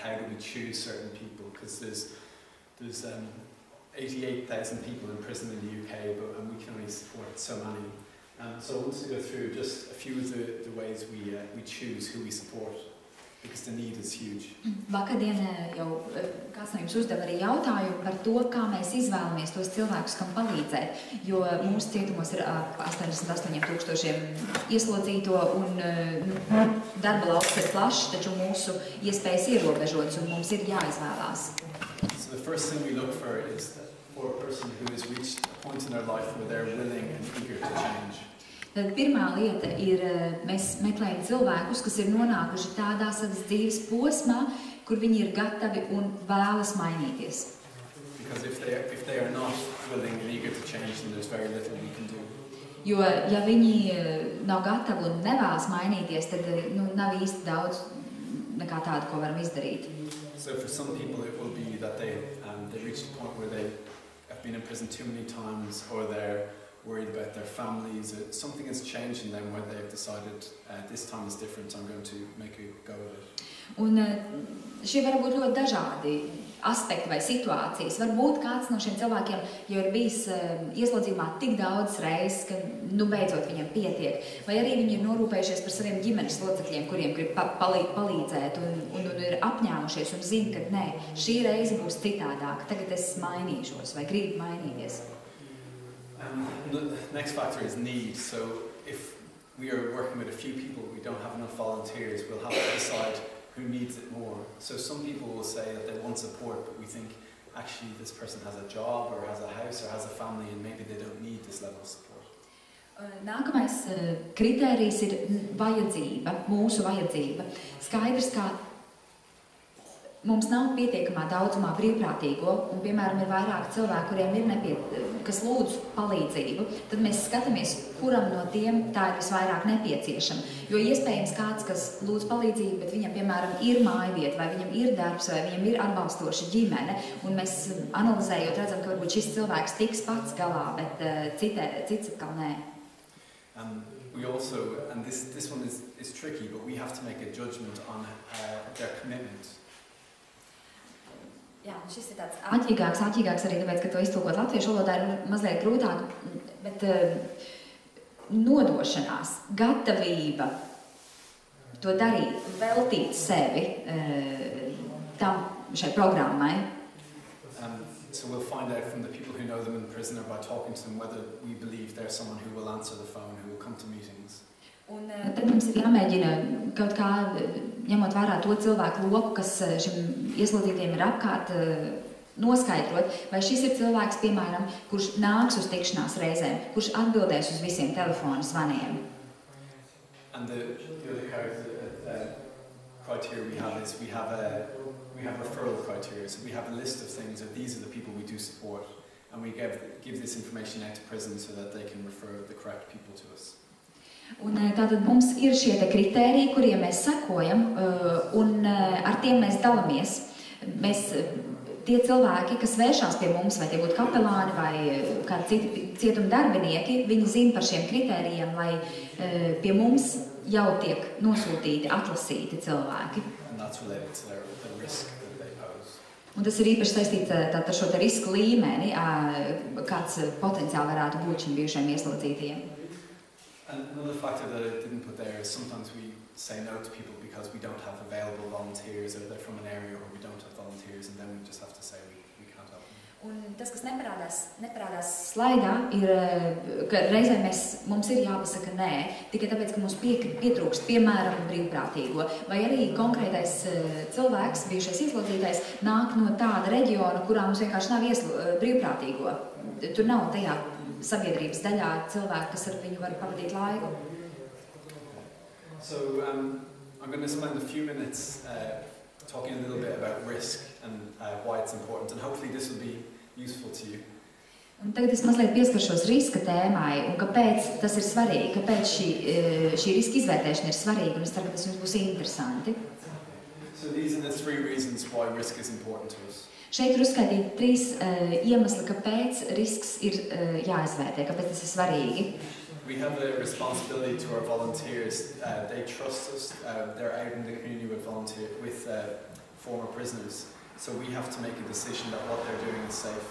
how do we choose certain people, because there's 88,000 people in prison in the UK, and we can only support so many. So I want to go through just a few of the ways we choose who we support, because the need is huge. Vakardien jau kāds no jums uzdeva arī jautājumu par to, kā mēs izvēlamies tos cilvēkus, kam palīdzēt, jo mūsu cietumos ir 88,000 ieslodzīto un darba lauks ir plašs, taču mūsu iespējas ierobežotas un mums ir jāizvēlās. So the first thing we look for is for a person who has reached a point in their life where they're willing and eager to change. Tad pirmā lieta ir, mēs meklējam cilvēkus, kas ir nonākuši tādā savas dzīves posmā, kur viņi ir gatavi un vēlas mainīties. Because if they are not willing and eager to change, then there's very little we can do. Jo, ja viņi nav gatavi un nevēlas mainīties, tad nav īsti daudz nekā tāda, ko varam izdarīt. So for some people it will be that they reach a point where they have been in prison too many times, or they're worried about their families, or something has changed in them where they've decided this time is different, I'm going to make a go of it. Un šie var būt ļoti dažādi aspekti vai situācijas. Varbūt kāds no šiem cilvēkiem jau ir bijis ieslodzījumā tik daudz reizes, ka beidzot viņam pietiek. Vai arī viņi ir norūpējušies par saviem ģimenes locekļiem, kuriem grib palīdzēt un ir apņēmušies un zina, ka nē, šī reize būs citādāka, tagad es mainīšos vai gribu mainīties. The next factor is need. So if we are working with a few people, we don't have enough volunteers, we'll have to decide who needs it more. So some people will say that they want support, but we think actually this person has a job or has a house or has a family and maybe they don't need this level of support. Nākamais kritērijs ir vajadzība, mūsu vajadzība. Skaidrs, ka mums nav pietiekamā daudzumā brīvprātīgo, un, piemēram, ir vairāk cilvēku, kuriem ir kas lūdz palīdzību, tad mēs skatāmies, kuram no tiem tā ir visvairāk nepieciešama. Jo iespējams kāds, kas lūdz palīdzību, bet viņam, piemēram, ir mājvieta, vai viņam ir darbs, vai viņam ir atbalstoša ģimene, un mēs analizējot redzam, ka varbūt šis cilvēks tiks pats galā, bet cits atkal nē. We also, and this one is tricky, but we have to make a judgment on their commitment. Jā, šis ir tāds āķīgāks arī tāpēc, ka to iztulkot latviešu valodā ir mazliet grūtāk, bet nodošanās, gatavība to darīt, veltīt sevi šai programmai. So we'll find out from the people who know them in prison or by talking to them whether we believe they're someone who will answer the phone, who will come to meetings. Un tad mums ir jāmēģina kaut kā, ņemot vērā to cilvēku loku, kas šim ieslodzītiem ir apkārt, noskaidrot, vai šis ir cilvēks, piemēram, kurš nāks uz tikšanās reizēm, kurš atbildēs uz visiem telefonu zvaniem. And the other criteria we have is we have referral criteria. So we have a list of things that these are the people we do support, and we give this information out to prison so that they can refer the correct people to us. Un tātad mums ir šie kritēriji, kuriem mēs sekojam, un ar tiem mēs dalamies. Tie cilvēki, kas vēršās pie mums, vai tie būtu kapelāni vai kādi citi cietuma darbinieki, viņi zina par šiem kritērijiem, lai pie mums jau tiek nosūtīti, atlasīti cilvēki. Un tas ir īpaši saistīts ar šo risku līmeni, kāds potenciāli varētu būt šim bijušajiem ieslodzītajiem. And another factor that I didn't put there is sometimes we say no to people because we don't have available volunteers, or they're from an area where we don't have volunteers, and then we just have to say we can't help them. Un tas, kas neparādās slaidā, ir, ka reizēm mums ir jāpasaka nē, tikai tāpēc, ka mums pietrūkst, piemēram, brīvprātīgo, vai arī konkrētais cilvēks, bijušais ieslodzītais, nāk no tāda reģiona, kurā mums vienkārši nav brīvprātīgo. Tur nav tajā sabiedrības daļā cilvēki, kas ar viņu var pavadīt laiku. So I'm going to spend a few minutes talking a little bit about risk and why it's important, and hopefully this will be useful to you. Un tagad es mazliet pieskaršos riska tēmai, un kāpēc tas ir svarīgi, kāpēc šī riska izvērtēšana ir svarīga, un es ceru, ka tas jums būs interesanti. So these are the three reasons why risk is important to us. Šeit ir uzskaitīti 3 iemesli, kāpēc risks ir jāizvērtē, kāpēc tas ir svarīgi. We have a responsibility to our volunteers. They trust us. They're out in the community with former prisoners. So we have to make a decision that what they're doing is safe.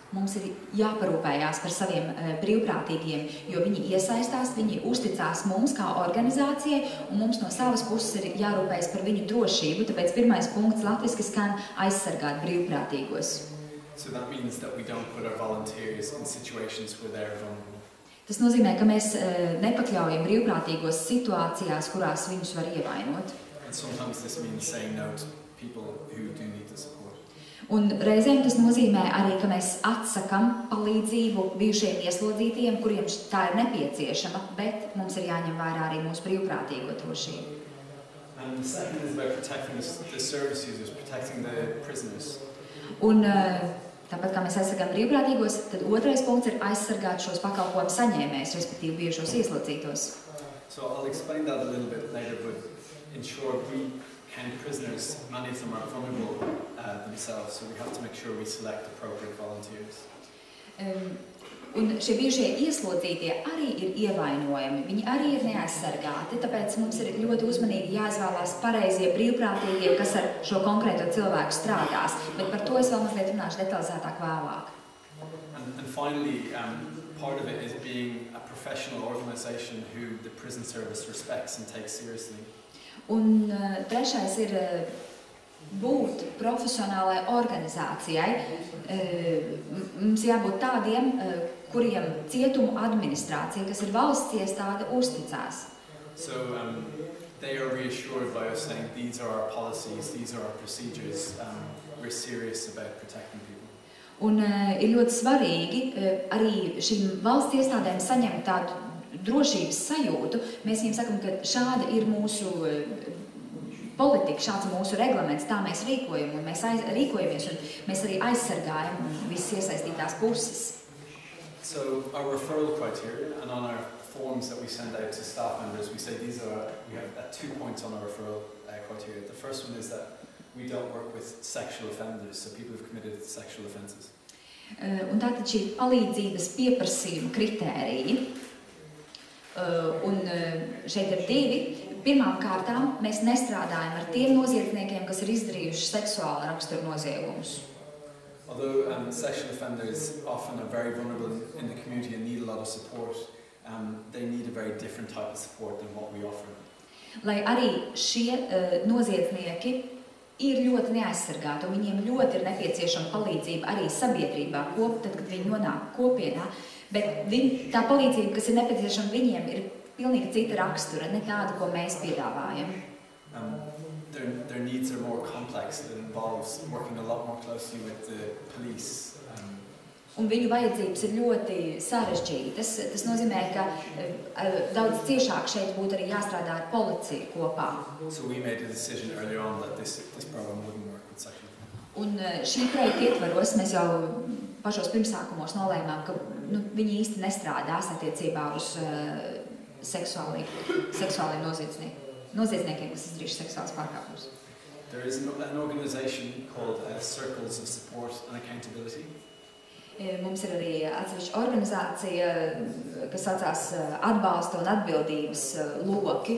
Mums ir jāparūpējās par saviem brīvprātīgiem, jo viņi iesaistās, viņi uzticās mums kā organizācijai, un mums no savas puses ir jārūpējas par viņu drošību, tāpēc pirmais punkts latviski skan aizsargāt brīvprātīgos. So that means that we don't put our volunteers in situations where they're vulnerable. Tas nozīmē, ka mēs nepakļaujam brīvprātīgos situācijās, kurās viņus var ievainot. And sometimes this means saying no to people who do need the support. Un reizēm tas nozīmē arī, ka mēs atsakam palīdzību bijušiem ieslodzītiem, kuriem tā ir nepieciešama, bet mums ir jāņem vērā arī mūsu brīvprātīgo drošību. And the second is about protecting the service users, protecting the prisoners. Un tāpat kā mēs aizsargām brīvprātīgos, tad otrais punkts ir aizsargāt šos pakalpojumu saņēmējus, respektīvi bijušos ieslodzītos. So I'll explain that a little bit later, but in short, we count prisoners, many of them are vulnerable themselves, so we have to make sure we select appropriate volunteers. Un šie bijušie ieslodzītie arī ir ievainojami, viņi arī ir neaizsargāti, tāpēc mums ir ļoti uzmanīgi jāizvēlās pareizie brīvprātīgie, kas ar šo konkrēto cilvēku strādās, bet par to es vēl mazliet runāšu detalizētāk vēlāk. And finally, part of it is being a professional organisation who the prison service respects and takes seriously. Un trešais ir būt profesionālai organizācijai. Mums jābūt tādiem, kuriem cietumu administrācija, kas ir valsts iestāde, uzticās. So they are reassured by us saying these are our policies, these are our procedures, we're serious about protecting people. Un ir ļoti svarīgi arī šīm valsts iestādēm saņemt tādu drošības sajūtu. Mēs viņiem sakam, ka šāda ir mūsu politika, šāds ir mūsu reglaments, tā mēs rīkojam, un mēs rīkojamies, un mēs arī aizsargājam visas iesaistītās puses. So our referral criteria, and on our forms that we send out to staff members, we say we have 2 points on our referral criteria. The first one is that we don't work with sexual offenders, so people who've committed sexual offences. Un tātad šī palīdzības pieprasījuma kritēriji, un šeit ir 2. Pirmām kārtām mēs nestrādājam ar tiem noziedzniekiem, kas ir izdarījuši seksuālu raksturu noziegumus. Although sexual offenders often are very vulnerable in the community and need a lot of support, they need a very different type of support than what we offer. Lai arī šie noziedznieki ir ļoti neaizsargāti, un viņiem ļoti ir nepieciešama palīdzība arī sabiedrībā, tad, kad viņi nonāk kopienā, bet tā palīdzība, kas ir nepieciešama viņiem, ir pilnīgi cita rakstura, ne tāda, ko mēs piedāvājam. Their needs are more complex. It involves working a lot more closely with the police. Un viņu vajadzības ir ļoti sarežģītas. Tas nozīmē, ka daudz ciešāk šeit būtu arī jāstrādā ar policiju kopā. So we made a decision earlier on that this program wouldn't work with sexual offenders. Un šī projekta ietvaros mēs jau pašos pirmsākumos nolēmām, ka viņi īsti nestrādās attiecībā uz seksuāliem noziedzniekiem, kas izdarījuši seksuālus pārkāpumus. There is an organization called Circles of Support and Accountability. Mums ir arī atsevišķa organizācija, kas saucās Atbalsta un atbildības loki.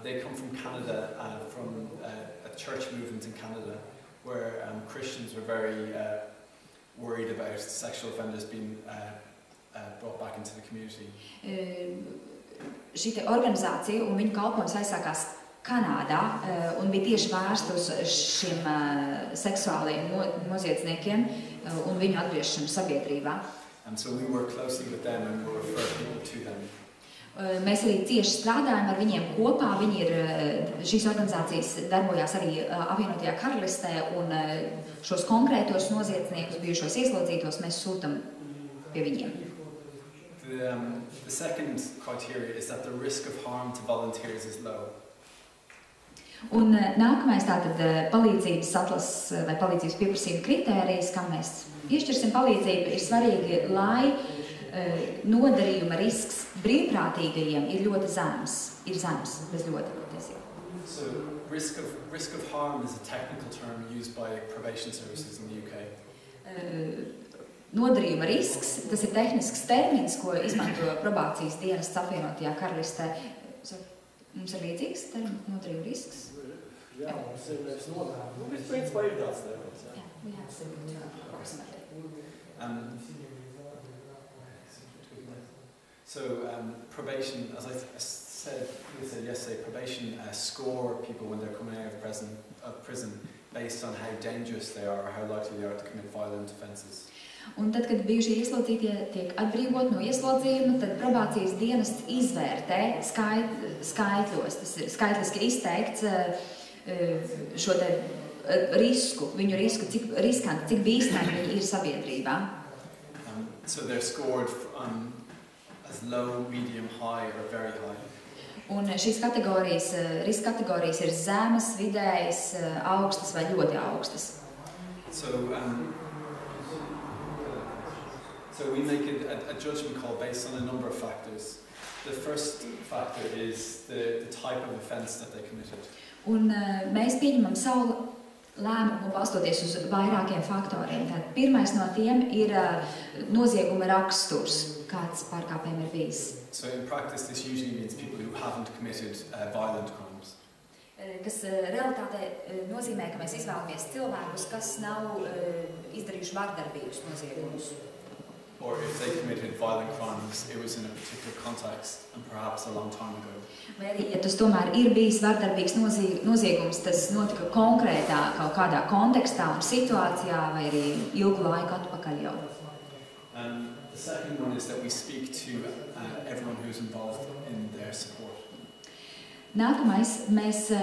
They come from Canada, from a church movement in Canada, where Christians were very worried about sexual offenders being brought back into the community. Šī organizācija un viņu kalpojums aizsākās Kanādā un bija tieši vērsta uz šiem seksuāliem noziedzniekiem un viņu atgriešanu sabiedrībā. So we work closely with them and we refer people to them. Mēs arī cieši strādājam ar viņiem kopā. Šīs organizācijas darbojās arī apvienotajā Karalistē un šos konkrētos noziedzniekus, bijušos ieslodzītos, mēs sūtam pie viņiem. The second criteria is that the risk of harm to volunteers is low. Un nākamais tātad palīdzības atlases vai palīdzības pieprasījuma kritērijas, kam mēs piešķirsim palīdzību, ir svarīgi, lai nodarījuma risks brīvprātīgajiem ir ļoti zems. Ir zems, bez ļoti patiesībā. So risk of harm is a technical term used by probation services in the UK. Nodarījuma risks, tas ir tehnisks termins, ko izmanto probācijas dienests apvienotajā Karalistē. Mums ir līdzīgs termins, nodarījuma risks? Jā, mums ir nevis nodēļ. Mēs principā ir tāds levels. Yeah, we have similar approximately. So probation, as I said yesterday, probation score people when they're coming out of prison based on how dangerous they are or how likely they are to commit violent offences. Un tad, kad bijušie ieslodzītie tiek atbrīvot no ieslodzījuma, tad probācijas dienests izvērtē skaitļos, tas ir skaitliski izteikts šo te risku, viņu risku, cik riskanti, cik bīstami viņi ir sabiedrībā. So they're scored as low, medium, high or very high. Un šīs kategorijas, riska kategorijas ir zemes, vidējas, augstas vai ļoti augstas. So we make a judgment call based on a number of factors. The first factor is the type of offence that they committed. Un mēs pieņemam savu lēmumu balstoties uz vairākiem faktoriem. Tad pirmais no tiem ir nozieguma raksturs, kāds pārkāpējiem ir bijis. So in practice this usually means people who haven't committed violent crimes. Kas realitātē nozīmē, ka mēs izvēlamies cilvēkus, kas nav izdarījuši vardarbīgus noziegumus. Or if they committed violent crimes, it was in a particular context and perhaps a long time ago. Vai arī, ja tas tomēr ir bijis vardarbīgs noziegums, tas notika konkrētā kaut kādā kontekstā un situācijā vai arī ilgu laiku atpakaļ jau. The second one is that we speak to everyone who's involved in their support. Nākamais, mēs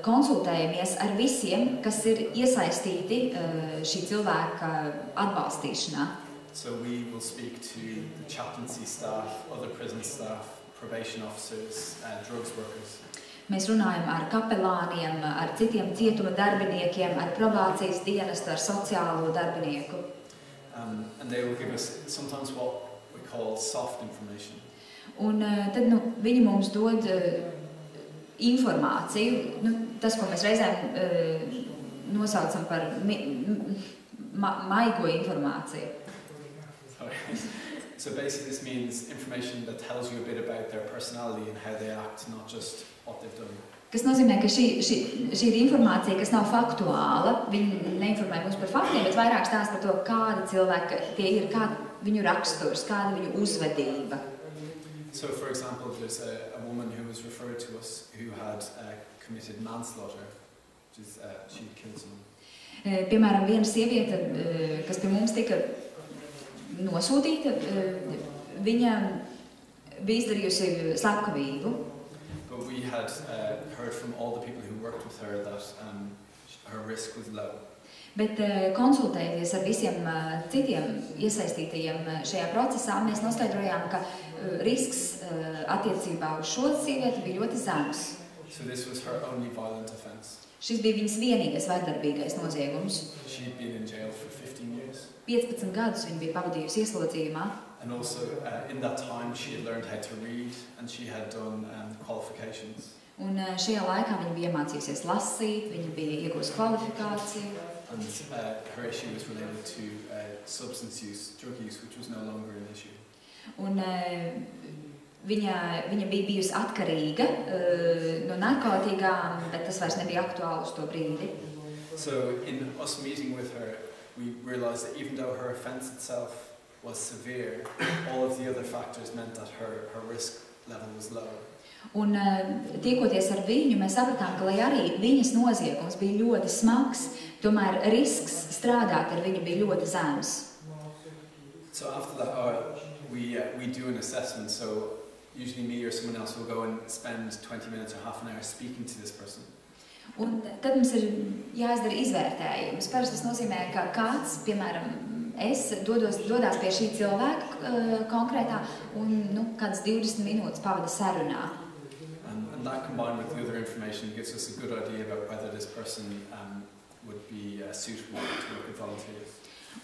konsultējamies ar visiem, kas ir iesaistīti šī cilvēka atbalstīšanā. So we will speak to the chaplaincy staff, other prison staff, probation officers, drugs workers. Mēs runājam ar kapelāniem, ar citiem cietuma darbiniekiem, ar probācijas dienestu, ar sociālo darbinieku. And they will give us sometimes what we call soft information. Un tad viņi mums dod informāciju, tas, ko mēs reizēm nosaucam par maigo informāciju. So basically this means information that tells you a bit about their personality and how they act, not just what they've done. Kas nozīmē, ka šī ir informācija, kas nav faktuāla. Viņi neinformē mums par faktiem, bet vairāk stāsta par to, kāda cilvēka tie ir, kāda viņu raksturs, kāda viņu uzvedība. So for example, there's a woman who was referred to us who had committed manslaughter, which is she killed someone. Piemēram, viena sieviete, kas pie mums tika nosūtīta, viņa bija izdarījusi slepkavību. But we had heard from all the people who worked with her that her risk was low. Bet konsultējoties ar visiem citiem iesaistītajiem šajā procesā, mēs noskaidrojām, ka risks attiecībā uz šo sievieti bija ļoti zems. So this was her only violent offence. Šis bija viņas vienīgais vardarbīgais noziegums. She had been in jail for 15 years. 15 gadus viņa bija pavadījusi ieslodzījumā. And also in that time she had learned how to read and she had done qualifications. Un šajā laikā viņa bija iemācījusies lasīt, viņa bija iegūst kvalifikāciju. And her issue was related to substance use, drug use, which was no longer an issue. Un viņa bija bijusi atkarīga no narkotikām, bet tas vairs nebija aktuāli uz to brīdi. So in us meeting with her, we realized that even though her offence itself was severe, all of the other factors meant that her risk level was low. Un tiekoties ar viņu, mēs sapratām, ka lai arī viņas noziegums bija ļoti smags, tomēr risks strādāt ar viņu bija ļoti zems. So after that, we do an assessment. So usually me or someone else will go and spend 20 minutes or half an hour speaking to this person. Un tad mums ir jāizdara izvērtējums. Parasti tas nozīmē, ka kāds, piemēram, es dodās pie šī cilvēka konkrētā un kādas 20 minūtes pavada sarunā. And that combined with the other information gives us a good idea about whether this person would be suitable to work with volunteers.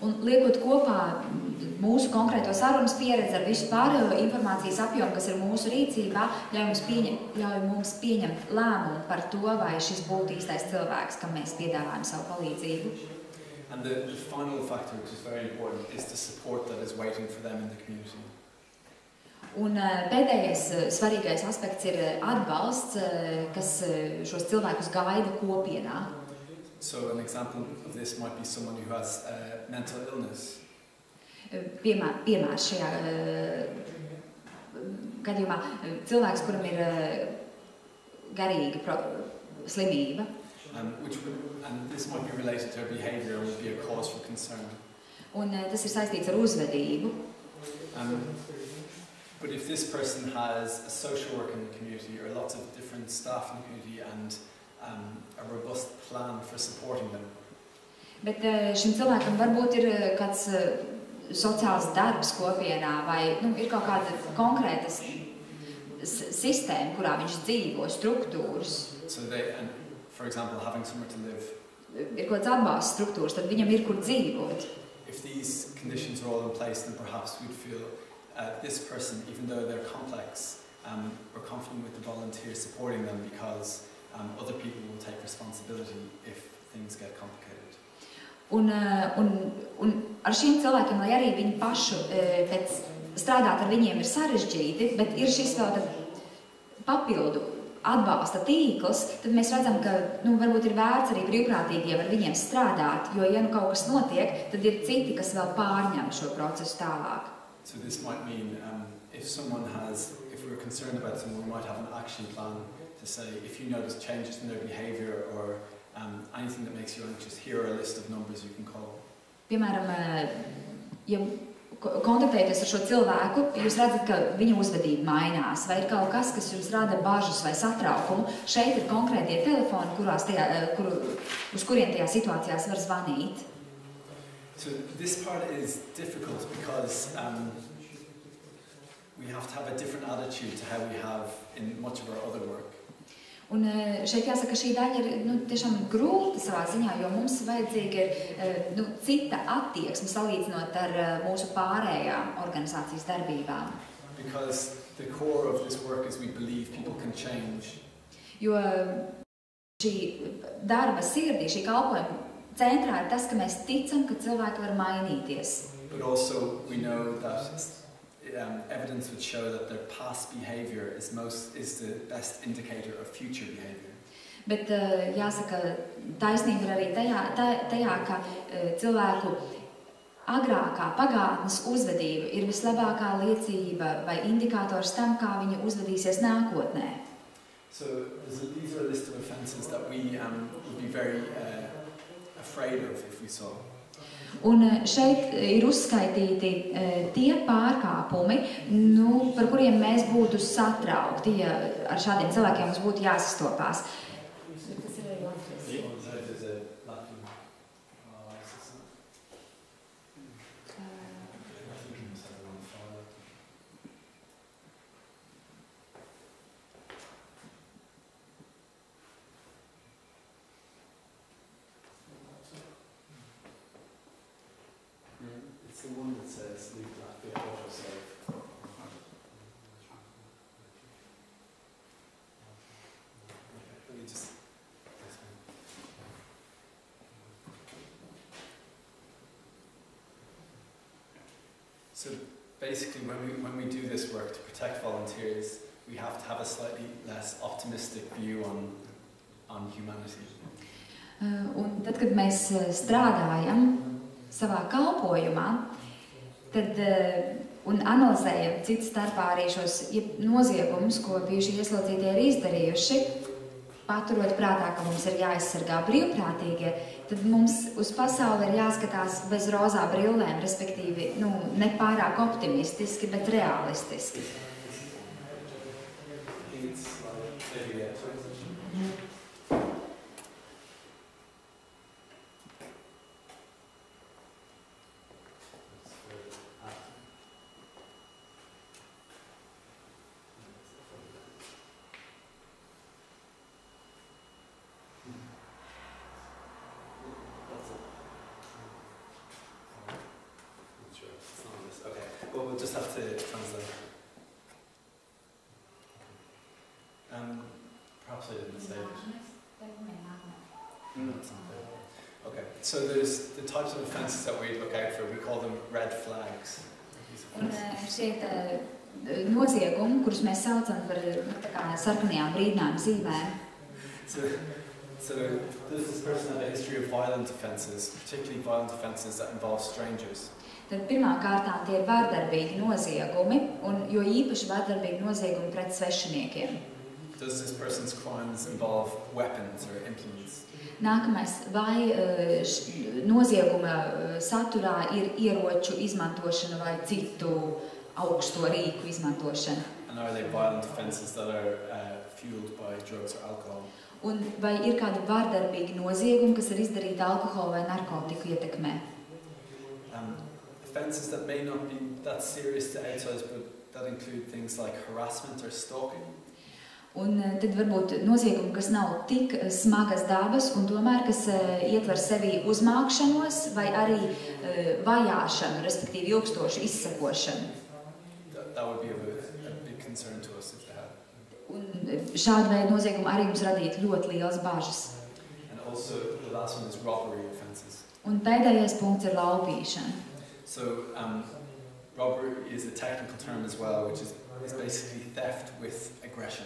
Un liekot kopā mūsu konkrēto sarunas pieredzi ar visu pārējo informācijas apjomu, kas ir mūsu rīcībā, ļauj mums pieņemt lēmumu par to, vai šis būtu īstais cilvēks, kam mēs piedāvājam savu palīdzību. And the final factor, which is very important, is the support that is waiting for them in the community. Un pēdējais svarīgais aspekts ir atbalsts, kas šos cilvēkus gaida kopienā. So an example of this might be someone who has mental illness. Piemērs šajā gadījumā cilvēks, kuram ir garīga slimība. And this might be related to their behaviour and would be a cause for concern. Un tas ir saistīts ar uzvedību. But if this person has a social work in the community or lots of different staff in the community and a robust plan for supporting them. Bet šim cilvēkam varbūt ir kāds sociāls darbs kopienā vai ir kaut kāda konkrēta sistēma, kurā viņš dzīvo, struktūras. So for example, having somewhere to live. Ir kaut kāds atbalsts struktūras, tad viņam ir kur dzīvot. If these conditions are all in place, then perhaps we'd feel this person, even though they're complex, we're confident with the volunteers supporting them because other people will take responsibility if things get complicated. Un ar šiem cilvēkiem, lai arī viņi pašu strādāt ar viņiem ir sarežģīti, bet ir šis vēl papildu atbalsta tīkls, tad mēs redzam, ka varbūt ir vērts arī brīvprātīgiem ar viņiem strādāt, jo ja kaut kas notiek, tad ir citi, kas vēl pārņem šo procesu tālāk. So this might mean if we're concerned about someone, we might have an action plan to say, if you notice changes in their behaviour or anything that makes you anxious, here are a list of numbers you can call. Piemēram, ja kontaktēties ar šo cilvēku, jūs redzat, ka viņa uzvedība mainās, vai ir kaut kas, kas jums rada bažas vai satraukumu, šeit ir konkrētie telefoni, uz kuriem tajā situācijās var zvanīt. So this part is difficult because we have to have a different attitude to how we have in much of our other work. Un šeit jāsaka, šī daļa ir tiešām grūta savā ziņā, jo mums vajadzīga ir cita attieksme salīdzinot ar mūsu pārējām organizācijas darbībām. Because the core of this work is we believe people can change. Jo šī darba sirdī, šī kalpojuma centrā ir tas, ka mēs ticam, ka cilvēki var mainīties. But also we know that evidence would show that their past behaviour is the best indicator of future behaviour. Bet jāsaka, taisnība ir arī tajā, ka cilvēku agrākā pagātnes uzvedība ir vislabākā liecība vai indikators tam, kā viņi uzvedīsies nākotnē. So these are a list of offences that we would be very afraid of if we saw. Un šeit ir uzskaitīti tie pārkāpumi, par kuriem mēs būtu satraukti, ja ar šādiem cilvēkiem mums būtu jāsastopās. Tas ir arī It's the one that says leave Latvia autosave. Let me just. So basically, when we do this work to protect volunteers, we have to have a slightly less optimistic view on humanity. Un tad, kad mēs strādājam savā kalpojumā, tad un analizējam citu starpā arī šos noziegumus, ko bijuši ieslodzītie ir izdarījuši, paturot prātā, ka mums ir jāaizsargā brīvprātīgie, tad mums uz pasauli ir jāskatās bez rozā brillēm, respektīvi, ne pārāk optimistiski, bet realistiski. Well, we'll just have to translate. Perhaps I didn't say it. No, it's not there. Okay, so there's the types of offences that we look out for. We call them red flags. Un šeit noziegumi, kurus mēs saucam par tā kā sarkanajām brīdinājuma zīmēm. So does this person have a history of violent offences, particularly violent offences that involve strangers? Tad pirmām kārtām tie ir vārdarbīgi noziegumi, un jo īpaši vārdarbīgi noziegumi pret svešiniekiem. Does this person's crimes involve weapons or implements? Nākamais, vai nozieguma saturā ir ieroču izmantošana vai citu augsto rīku izmantošana? And are they violent offences that are fueled by drugs or alcohol? Un vai ir kādi vārdarbīgi noziegumi, kas ir izdarīti alkohola vai narkotiku ietekmē? Offences that may not be that serious to outsiders, but that include things like harassment or stalking. Un tad varbūt noziegumi, kas nav tik smagas dabas un tomēr, kas ietver sevi uzmākšanos vai arī vajāšanu, respektīvi ilgstošu izsekošanu. That would be a big concern to us if they had. Un šāda veida noziegumi arī mums radītu ļoti lielas bažas. And also the last one is robbery offences. Un pēdējais punkts ir laupīšana. So robbery is a technical term as well, which is basically theft with aggression.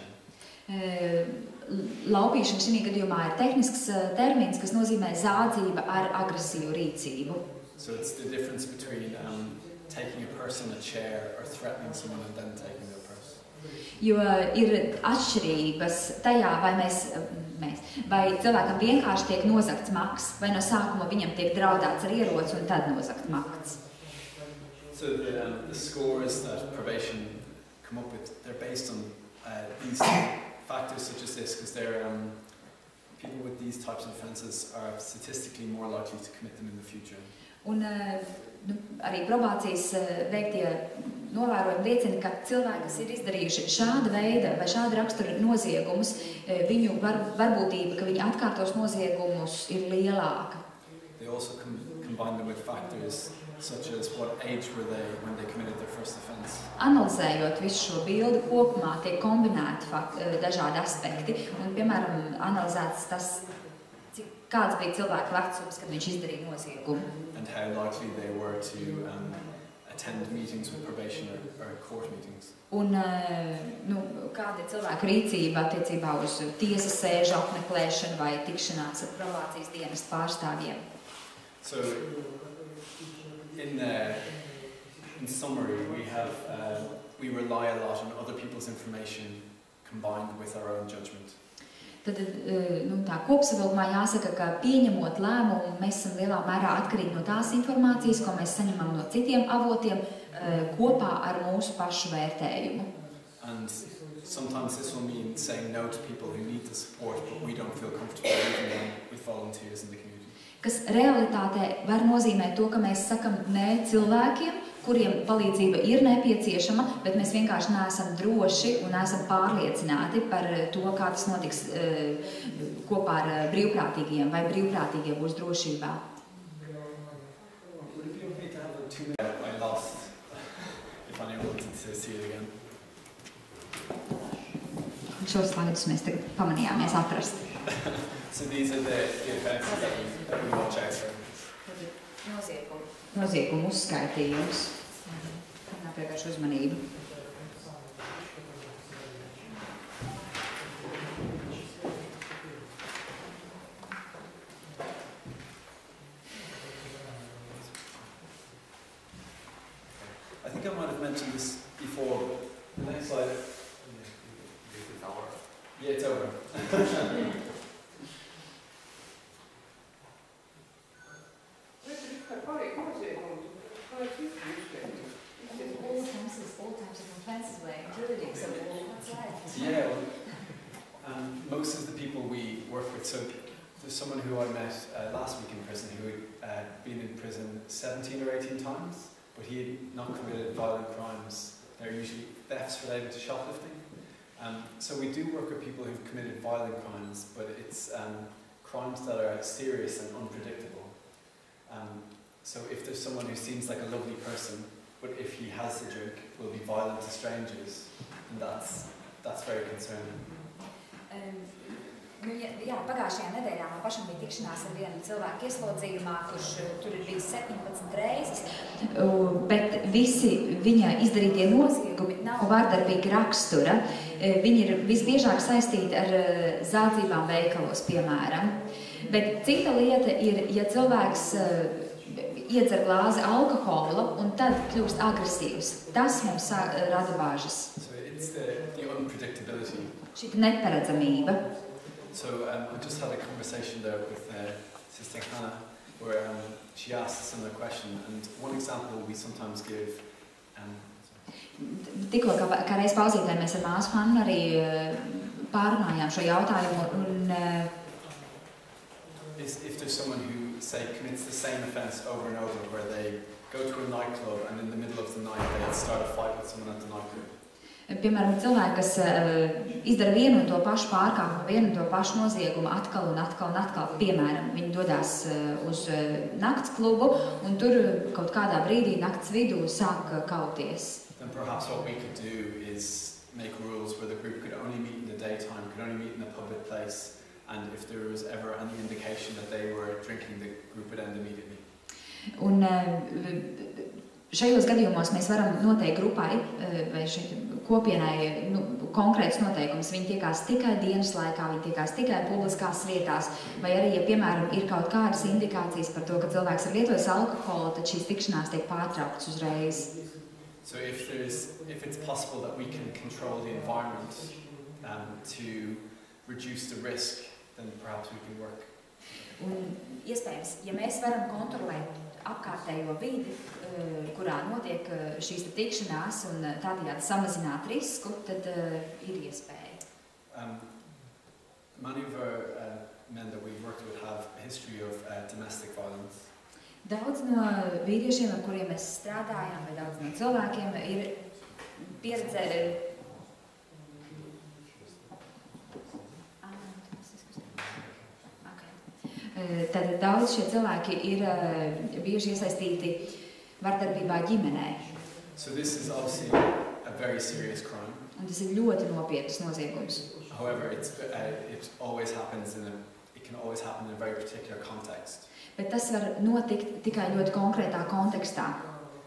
Laupīšana šī gadījumā ir tehnisks termins, kas nozīmē zādzība ar agresīvu rīcību. So it's the difference between taking a person, a chair, or threatening someone and then taking their purse. Jo ir atšķirības tajā, vai cilvēkam vienkārši tiek nozagts maks, vai no sākuma viņam tiek draudēts ar ieroci un tad nozagt makts. So the scores that probation come up with, they're based on these factors such as this, because they're people with these types of offences are statistically more likely to commit them in the future. Un arī probācijas veiktie novērojumi liecina, ka cilvēki, kas ir izdarījuši šāda veida vai šāda rakstura noziegumus, viņu varbūtība, ka viņi atkārtos noziegumus, ir lielāka. They also combine them with factors such as what age were they when they committed their first offence. Analizējot visu šo bildi kopumā, tiek kombinēti dažādi aspekti, un, piemēram, analizēts tas, kāds bija cilvēka vecums, kad viņš izdarīja noziegumu. And how likely they were to attend meetings with probation or court meetings. Un kāda ir cilvēka rīcība attiecībā uz tiesas sēžu apmeklēšanu vai tikšanās ar probācijas dienas pārstāvjiem. So, in summary, we rely a lot on other people's information combined with our own judgment. Tad tā kopsavilkumā jāsaka, ka pieņemot lēmumu, mēs esam lielā mērā atkarīgi no tās informācijas, ko mēs saņemam no citiem avotiem, kopā ar mūsu pašu vērtējumu. And sometimes this will mean saying no to people who need the support, but we don't feel comfortable leaving them with volunteers in the community. Kas realitātē var nozīmēt to, ka mēs sakam nē cilvēkiem, kuriem palīdzība ir nepieciešama, bet mēs vienkārši neesam droši un neesam pārliecināti par to, kā tas notiks kopā ar brīvprātīgiem, vai brīvprātīgie būs drošībā. Would it be okay to have a 2 minute I lost, if anyone wanted to see it again? Šos slaidus mēs tagad pamanījāmies atrast. So these are the offences that we watch out for. Noziegumu uzskaitījums. Nepievērš uzmanību. I think I might have mentioned this before. The next slide. Yeah, it's over. Yeah, most of the people we work with, so there's someone who I met last week in prison who had been in prison 17 or 18 times, but he had not committed violent crimes. They're usually thefts related to shoplifting. So we do work with people who've committed violent crimes, but it's crimes that are serious and unpredictable. So if there's someone who seems like a lovely person, but if he has a drink, will be violent to strangers, and that's very concerning. Jā, pagājušajā nedēļā man pašam bija tikšanās ar vienu cilvēku ieslodzījumā, kurš tur ir bijis 17 reizes, bet visi viņa izdarītie noziegumi nav vardarbīgi rakstura. Viņi ir visbiežāk saistīti ar zādzībām veikalos, piemēram. Bet cita lieta ir, ja cilvēks iedzer glāzi alkohola un tad kļūst agresīvs. Tas mums rada bāžas. So it's the unpredictability. Šī neparedzamība. So I just had a conversation there with Sister Hannah where she asked a similar question, and one example we sometimes give. Tikko kā reiz pauzītē mēs ar māsu Hannu arī pārunājām šo jautājumu. If there's someone who, say, commits the same offence over and over, where they go to a nightclub and in the middle of the night they start a fight with someone at the nightclub. Piemēram, cilvēki, kas izdara vienu un to pašu pārkāpumu, vienu un to pašu noziegumu atkal un atkal un atkal. Piemēram, viņi dodās uz nakts klubu un tur kaut kādā brīdī nakts vidū sāk kauties. Then perhaps what we could do is make rules where the group could only meet in the daytime, could only meet in a public place, and if there was ever any indication that they were drinking, the group would end immediately. Un šajos gadījumos mēs varam noteikt grupai vai kopienai konkrētus noteikumus. Viņi tiekās tikai dienas laikā, viņi tiekās tikai publiskās vietās, vai arī, ja, piemēram, ir kaut kādas indikācijas par to, ka cilvēks ir lietojis alkoholu, tad šīs tikšanās tiek pārtrauktas uzreiz. So if it's possible that we can control the environment to reduce the risk, then perhaps we can work. Un iespējams, ja mēs varam kontrolēt apkārtējo vidi, kurā notiek šīs tikšanās un tādējādi samazināt risku, tad ir iespēja. Many of our men that we've worked with have a history of domestic violence. Daudz no vīriešiem, ar kuriem mēs strādājām, vai daudz no cilvēkiem ir pieredze. Tad daudz šie cilvēki ir bieži iesaistīti vardarbībā ģimenē. So this is obviously a very serious crime. Un tas ir ļoti nopietns noziegums. However, it always happens it can always happen in a very particular context. Bet tas var notikt tikai ļoti konkrētā kontekstā.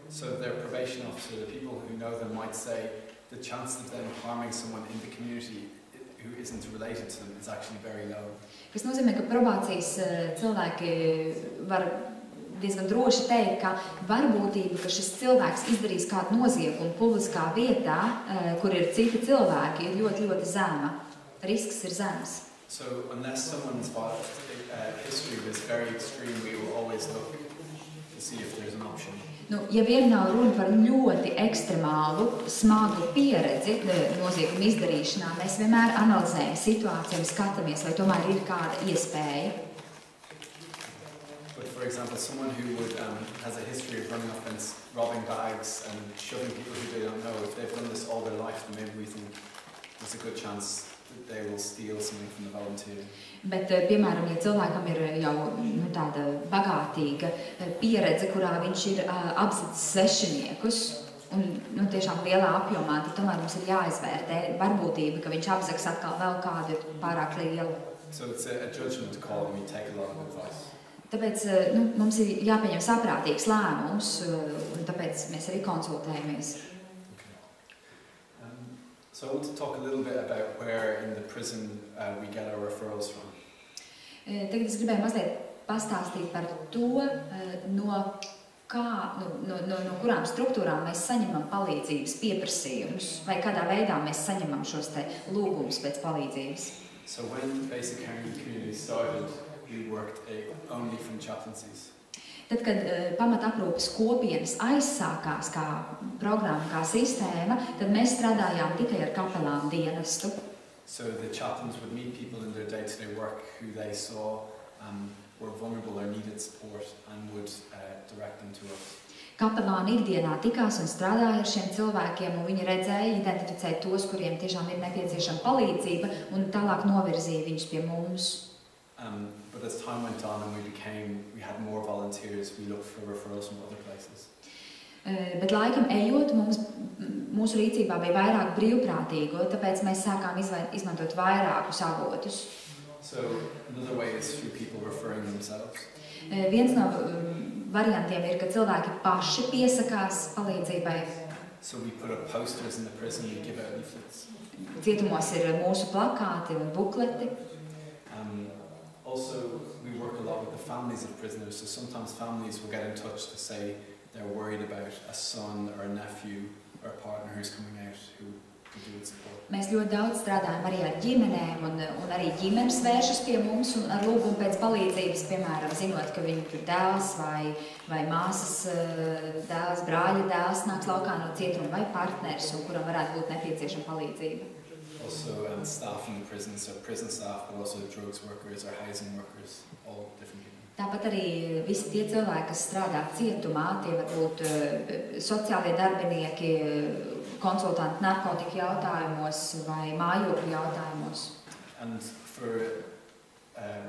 So their probation officer, the people who know them, might say the chance of them harming someone in the community who isn't related to them is actually very low. Kas nozīmē, ka probācijas cilvēki var diezgan droši teikt, ka varbūtība, ka šis cilvēks izdarīs kādu noziegumu publiskā vietā, kur ir citi cilvēki, ir ļoti, ļoti zema. Risks ir zems. So unless someone's history is very extreme, we will always look to see if there's an option. Ja vien nav runa par ļoti ekstremālu, smagu pieredzi nozieguma izdarīšanā, mēs vienmēr analizējam situāciju un skatāmies, vai tomēr ir kāda iespēja. But for example, someone who has a history of running up and robbing bags and shoving people who they don't know, if they've done this all their life, then maybe we think there's a good chance that they will steal something from the volunteer. Bet, piemēram, ja cilvēkam ir jau tāda bagātīga pieredze, kurā viņš ir apzadzis svešiniekus un tiešām lielā apjomā, tad tomēr mums ir jāizvērtē varbūtība, ka viņš apzags atkal vēl kādu pārāk lielu. So it's a judgment call and we take a lot of advice. Tāpēc mums ir jāpieņem saprātīgs lēmums, un tāpēc mēs arī konsultējamies. So I want to talk a little bit about where in the prison we get our referrals from. Tagad es gribēju mazliet pastāstīt par to, no kurām struktūrām mēs saņemam palīdzības pieprasījumus, vai kādā veidā mēs saņemam šos te lūgumus pēc palīdzības. So when Basic Caring Community started, we worked only from chaplaincies. Tad, kad pamataprūpes kopienas aizsākās kā programma, kā sistēma, tad mēs strādājām tikai ar kapelānu dienestu. So the chaplains would meet people in their day-to-day work who they saw were vulnerable or needed support and would direct them to us. Kapelāni ikdienā tikās un strādāja ar šiem cilvēkiem, un viņi redzēja, identificēja tos, kuriem tiešām ir nepieciešama palīdzība, un tālāk novirzīja viņus pie mums. But as time went on and we had more volunteers, we looked for referrals from other places. Bet laikam ejot, mūsu rīcībā bija vairāk brīvprātīgo, tāpēc mēs sākām izmantot vairākus avotus. So another way is through people referring themselves. Viens no variantiem ir, ka cilvēki paši piesakās palīdzībai. So we put up posters in the prison, we give out leaflets. Cietumos ir mūsu plakāti un bukleti. Also, we work a lot with the families of prisoners, so sometimes families will get in touch to say they're worried about a son or a nephew or a partner who's coming out who could do with support. Mēs ļoti daudz strādājam arī ar ģimenēm, un arī ģimenes vēršas pie mums un ar lūgumu pēc palīdzības, piemēram, zinot, ka viņu tur dēls vai māsas dēls, brāļa dēls nāks laukā no cietuma vai partners, un kuram varētu būt nepieciešama palīdzība. Also, staff in the prison, so prison staff, but also drugs workers or housing workers, all different people. Tāpat arī visi tie cilvēki, kas strādā cietumā, tie var būt sociālie darbinieki, konsultanti narkotiku jautājumos vai mājokļu jautājumos. And for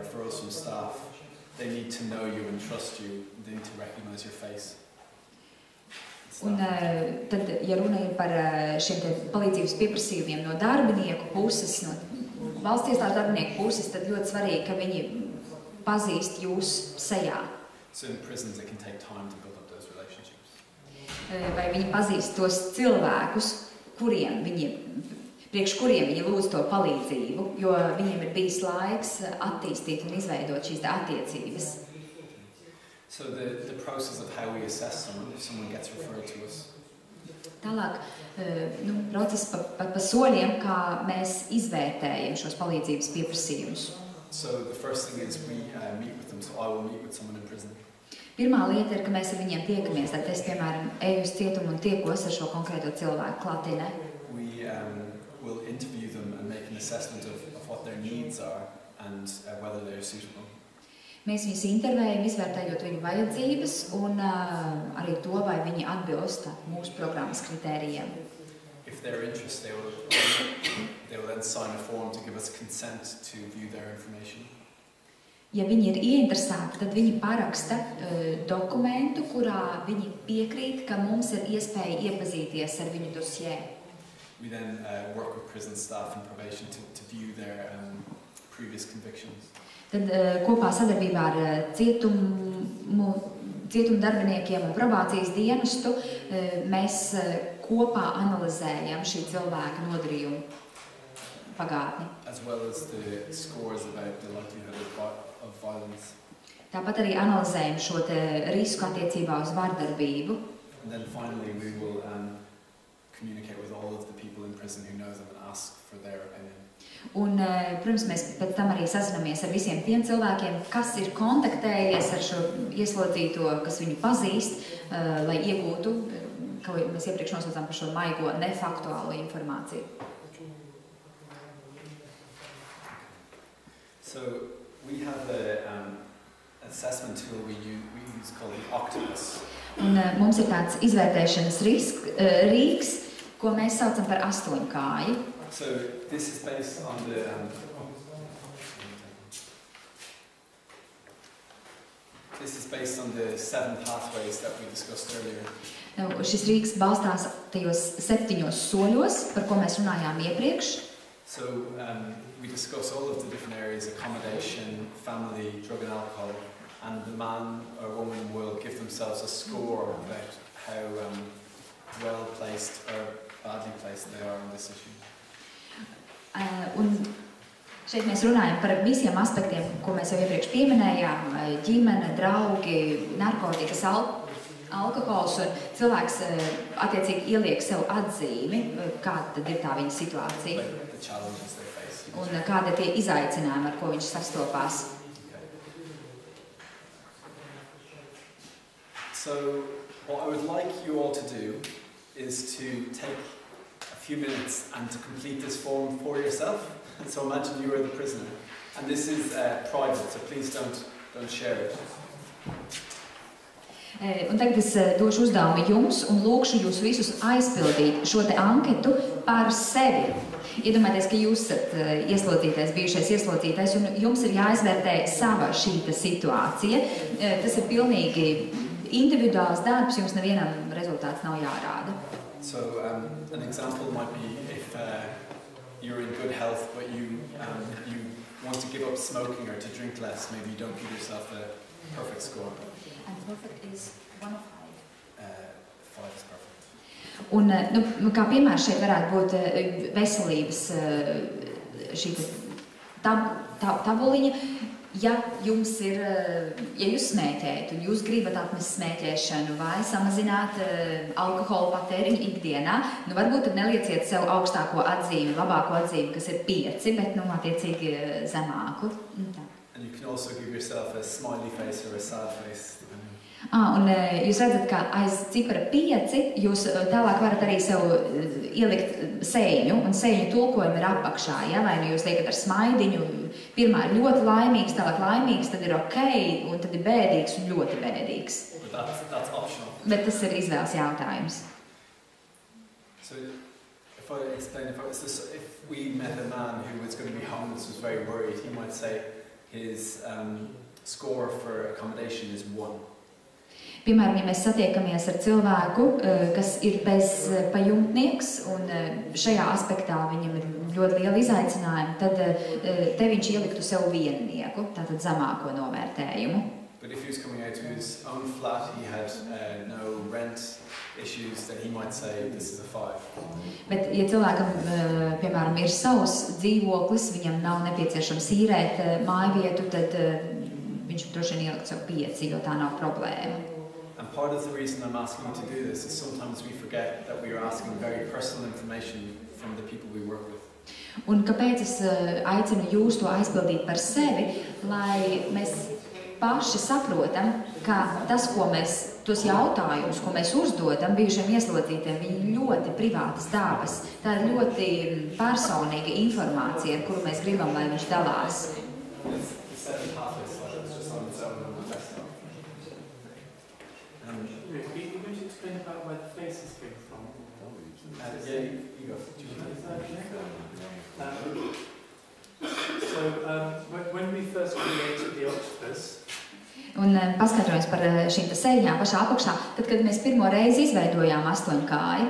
referrals from staff, they need to know you and trust you. They need to recognize your face. Un tad, ja runa ir par šiem palīdzības pieprasījumiem no darbinieku puses, no valsts iestāžu darbinieku puses, tad ļoti svarīgi, ka viņi pazīst jūs sejā. So in prisons it can take time to build up those relationships. Vai viņi pazīst tos cilvēkus, priekš kuriem viņi lūdz to palīdzību, jo viņiem ir bijis laiks attīstīt un izveidot šīs attiecības. So the process of how we assess someone, if someone gets referred to us. Tālāk, process pa soļiem, kā mēs izvērtējam šos palīdzības pieprasījumus. So the first thing is we meet with them, so I will meet with someone in prison. Pirmā lieta ir, ka mēs ar viņiem tiekamies, tad es, piemēram, eju uz cietumu un tiekos ar šo konkrēto cilvēku klātienē. We will interview them and make an assessment of what their needs are and whether they're suitable. Mēs viņus intervējam, izvērtējot viņu vajadzības un arī to, vai viņi atbilst mūsu programmas kritērijiem. If they're interested, they will then sign a form to give us consent to view their information. Ja viņi ir ieinteresēti, tad viņi paraksta dokumentu, kurā viņi piekrīt, ka mums ir iespēja iepazīties ar viņu dosjē. We then work with prison staff and probation to view their previous convictions. Tad kopā sadarbībā ar cietumu darbiniekiem un probācijas dienestu mēs kopā analizējam šī cilvēka nodarījumu pagātni. As well as the scores about the likelihood of violence. Tāpat arī analizējam šo risku attiecībā uz vardarbību. And then finally we will communicate with all of the people in prison who know them and ask for their opinion. Un, protams, mēs pēc tam arī sazinamies ar visiem tiem cilvēkiem, kas ir kontaktējies ar šo ieslodzīto, kas viņu pazīst, lai iegūtu, kā mēs iepriekš nosaucām par šo maigo, nefaktuālo informāciju. So we have an assessment tool we use called the Octopus. Un mums ir tāds izvērtēšanas rīks, ko mēs saucam par astoņkāju. So this is based on the 7 pathways that we discussed earlier. Šis rīks balstās tajos 7 soļos, par ko mēs runājām iepriekš. So we discuss all of the different areas: accommodation, family, drug and alcohol, and the man or woman will give themselves a score about how well placed or badly placed they are on this issue. Un šeit mēs runājam par visiem aspektiem, ko mēs jau iepriekš pieminējām: ģimene, draugi, narkotikas, alkohols, un cilvēks attiecīgi ieliek sev atzīmi, kāda tad ir tā viņa situācija un kāda tie izaicinājumi, ar ko viņš sastopās. So what I would like you all to do is to take a few minutes and to complete this form for yourself. So imagine you are the prisoner, and this is private, so please don't share it. Un tagad es došu uzdevumu jums un lūkšu jūs visus aizpildīt šo te anketu par sevi. Iedomājieties, ka jūs esat ieslodzītais, bijušais ieslodzītais, un jums ir jāizvērtē sava šīta situācija. Tas ir pilnīgi individuāls darbs, jums nevienam rezultāts nav jārāda. So an example might be if you're in good health, but you want to give up smoking or to drink less, maybe you don't give yourself a perfect score. And perfect is 1 of 5. 5 is perfect. Un, kā piemērs šeit varētu būt veselības šī tabuliņa. Ja jums ir, ja jūs smēķējat un jūs gribat atmest smēķēšanu vai samazināt alkohola patēriņu ikdienā, varbūt tad nelieciet sev augstāko atzīmi, labāko atzīmi, kas ir 5, bet, attiecīgi zemāku. And you can also give yourself a smiley face or a sad face. Un jūs redzat, ka aiz cipara 5 jūs tālāk varat arī sev ielikt sēņu, un sēņu tulkojumi ir apakšā. Ja? Vai jūs liekat ar smaidiņu, pirmā ir ļoti laimīgs, tālāk laimīgs, tad ir ok, un tad ir bēdīgs un ļoti bēdīgs. That's optional. Bet tas ir izvēles jautājums. So, if I explain, if we met a man who was going to be homeless, was very worried, he might say his score for accommodation is 1. Piemēram, ja mēs satiekamies ar cilvēku, kas ir bezpajumtnieks, un šajā aspektā viņam ir ļoti liela izaicinājuma, tad te viņš ieliktu sev viennieku, tātad zemāko novērtējumu. But if he was coming out to his own flat, he had no rent issues, then he might say this is a 5. Bet, ja cilvēkam, piemēram, ir savs dzīvoklis, viņam nav nepieciešams īrēt mājvietu, tad viņš droši vien ielikt sev 5, jo tā nav problēma. And part of the reason I'm asking you to do this is sometimes we forget that we are asking very personal information from the people we work with. Un kāpēc es aicinu jūs to aizpildīt par sevi, lai mēs paši saprotam, ka tas, ko mēs, tos jautājumus, ko mēs uzdodam bijušiem ieslodzītiem, viņi ļoti privātas dabas. Tā ir ļoti personīga informācija, ar kuru mēs gribam, lai viņš dalās. About where the faces came from. Yeah, you go. When we first created the octopus, un paskatrojums par šīm sēņām pašā apakšā, tad, kad mēs pirmo reizi izveidojām 8 kāju,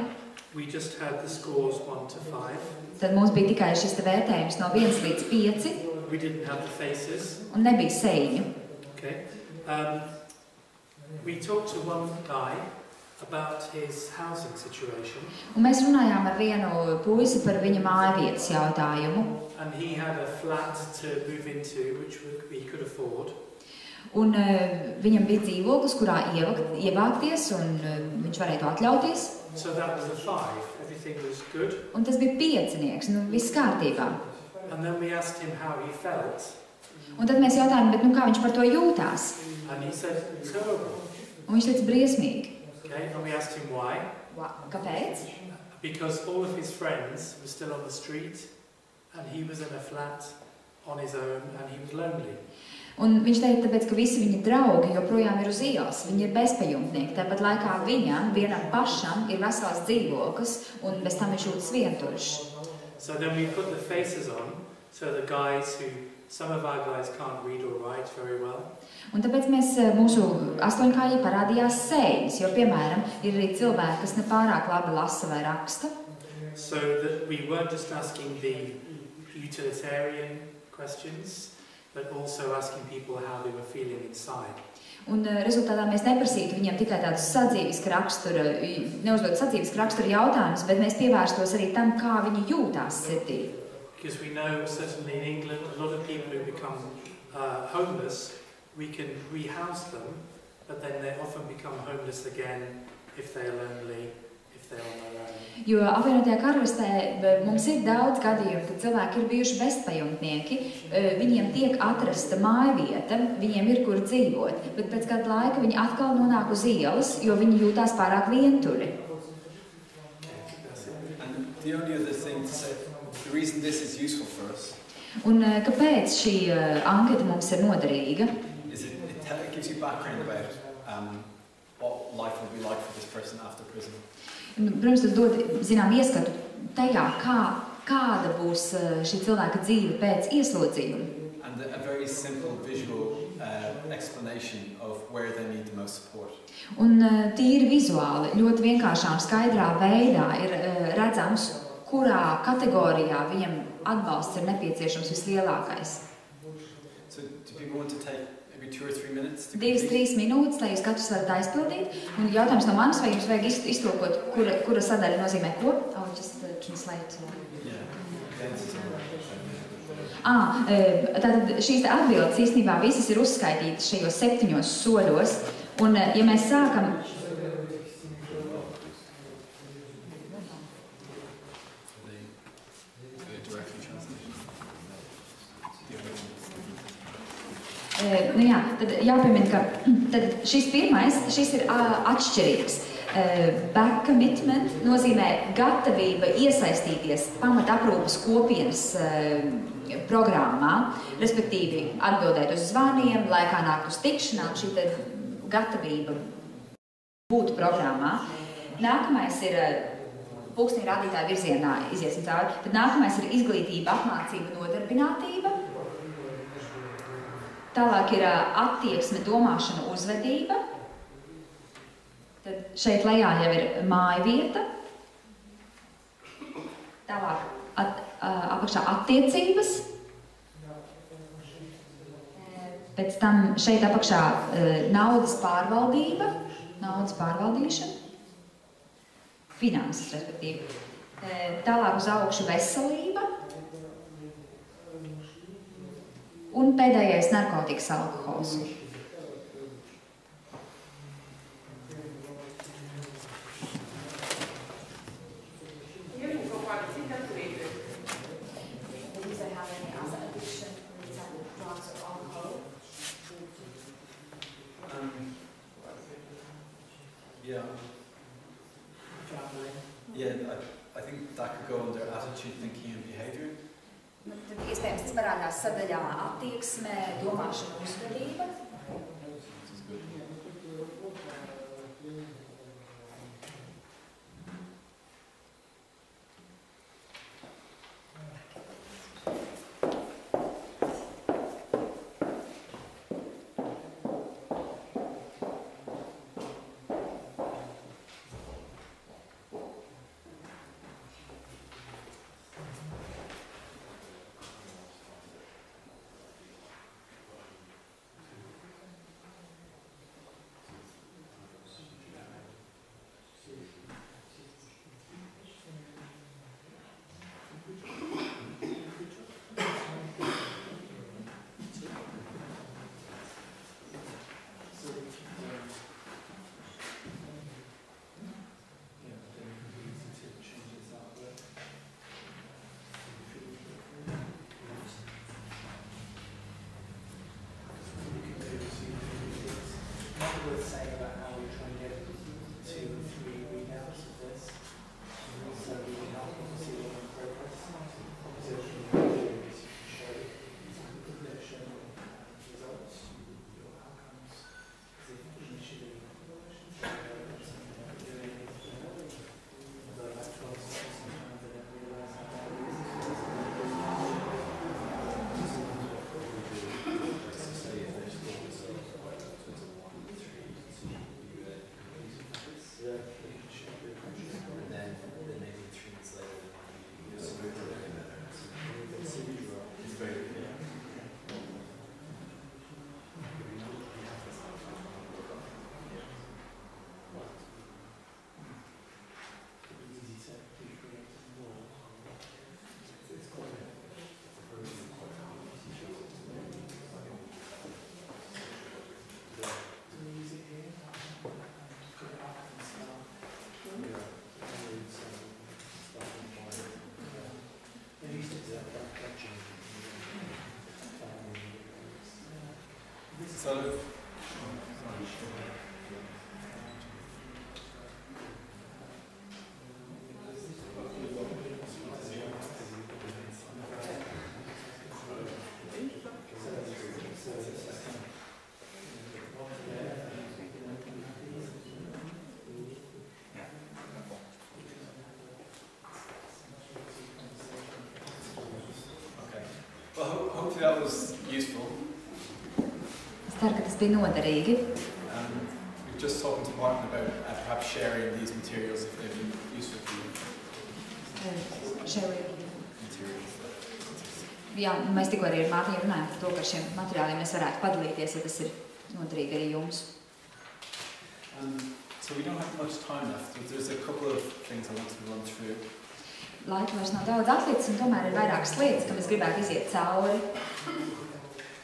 we just had the scores 1 to 5. Tad mums bija tikai šis vērtējums no 1 līdz 5. We didn't have the faces. Un nebija sēņu. Okay. We talked to one guy about his housing situation. Un mēs runājām ar vienu puisi par viņa mājvietas jautājumu. And he had a flat to move into, which he could afford. Un viņam bija dzīvoklis, kurā ievākties, un viņš varēja to atļauties. So that was a 5. Everything was good. Un tas bija 5, viss kārtībā. And then we asked him how he felt. Un tad mēs jautājām, bet kā viņš par to jūtās? And he said, terrible. Un viņš teica briesmīgi. Okay, and we asked him why. Kāpēc? Because all of his friends were still on the street, and he was in a flat on his own, and he was lonely. Un viņš teica, tāpēc, ka visi viņa draugi joprojām ir uz ielas, viņi ir bezpajumtnieki. Tāpat laikā viņam, vienam pašam, ir vesels dzīvoklis, un bez tam viņš jūtas vientuļš. So then we put the faces on, so the guys who, some of our guys can't read or write very well. Un tāpēc mēs mūsu 8 kājī parādījās sēņas, jo, piemēram, ir arī cilvēki, kas nepārāk labi lasa vai raksta. So that we weren't just asking the utilitarian questions, but also asking people how they were feeling inside. Un rezultātā mēs neprasītu viņiem tikai tādus sadzīvisku raksturu, neuzdot sadzīvisku raksturu jautājumus, bet mēs pievērstos arī tam, kā viņi jūtās sirdī. Because we know, certainly in England, a lot of people who become homeless, we can rehouse them, but then they often become homeless again if they are lonely, if they are on their own. Jo apvienotajā karalistē mums ir daudz gadījumu, kad cilvēki ir bijuši bezpajumtnieki, viņiem tiek atrasta mājvieta, viņiem ir kur dzīvot, bet pēc kāda laika viņi atkal nonāk uz ielas, jo viņi jūtās pārāk vientuļi. And the only other thing to say, the reason this is useful for us. Un kāpēc šī anketa mums ir noderīga? It gives you background about what life will be like for this person after prison. Protams, tas dod, ieskatu tajā, kāda būs šī cilvēka dzīve pēc ieslodzījuma. And a very simple visual explanation of where they need the most support. Un tīri vizuāli, ļoti vienkāršā un skaidrā veidā ir redzams, kurā kategorijā viņam atbalsts ir nepieciešams vislielākais. So do people want to take maybe 2 or 3 minutes to 2-3 minūtes, lai jūs katrs varat aizpildīt. Un jautājums no manis, vai jums vajag iztulkot, kura sadaļa nozīmē ko? Just translate. Tātad šīs atbildes īstenībā visas ir uzskaitītas šajos 7 soļos. Un ja mēs sākam... Nu jā, tad jāpiemina, ka tad šis ir atšķirīgs. Back commitment nozīmē gatavība iesaistīties pamataprūpes kopienas programmā, respektīvi atbildēt uz zvaniem, laikā nākt uz tikšanām, šī tad gatavība būt programmā. Nākamais ir pulksteņa rādītāja virzienā iziesim cauri. Tad nākamais ir izglītība, apmācība, nodarbinātība. Tālāk ir attieksme, domāšana, uzvedība. Tad šeit lejā jau ir mājvieta. Tālāk apakšā attiecības. Pēc tam šeit apakšā naudas pārvaldība, naudas pārvaldīšana. Finanses, respektīvi. Tālāk uz augšu veselība. Un pēdējais narkotikas alkohols. I think that could go under attitude, thinking and behavior. Tad iespējams tas parādās sadaļā attieksme, domāšana, uzvedība. Hopefully that was useful. Es ceru, ka tas bija noderīgi. We've just talked to Martin about perhaps sharing these materials if they've been useful for you. Sharing materials. Jā, mēs tikko arī ar Mārtiņu runājam par to, ka šiem materiāliem mēs varētu padalīties, ja tas ir noderīgi arī jums. So we don't have much time left, but there's a couple of things I want to run through. Laika vairs nav daudz atlicis, un tomēr ir vairākas lietas, kam es gribētu iziet cauri.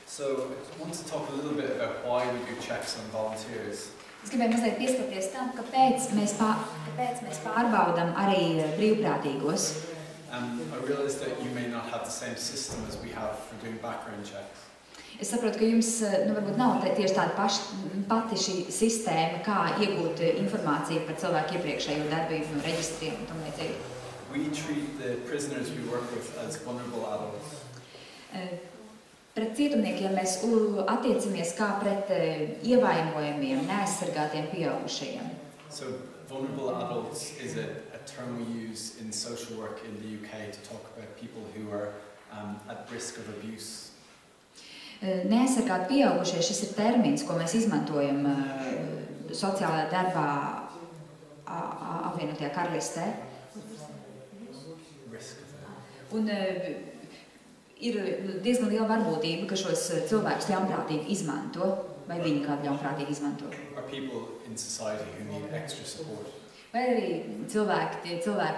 So I want to talk a little bit about why we do checks on volunteers. Es gribēju mazliet pieskarties tam, kāpēc mēs pārbaudam arī brīvprātīgos. I realize that you may not have the same system as we have for doing background checks. Es saprotu, ka jums varbūt nav tieši tāda pati šī sistēma, kā iegūt informāciju par cilvēku iepriekšējo darbību no reģistriem un tam līdzīgi. We treat the prisoners we work with as vulnerable adults. Pret cietumniekiem mēs attiecamies kā pret ievainojumiem, neaizsargātiem pieaugušajiem. So vulnerable adults is a term we use in social work in the UK to talk about people who are at risk of abuse. Neaizsargāt pieaugušie, šis ir termins, ko mēs izmantojam sociālajā darbā apvienotajā karalistē. Un ir diezgan liela varbūtība, ka šos cilvēkus ļaunprātīgi izmanto, vai viņi kādu ļaunprātīgi izmanto. Vai arī cilvēki,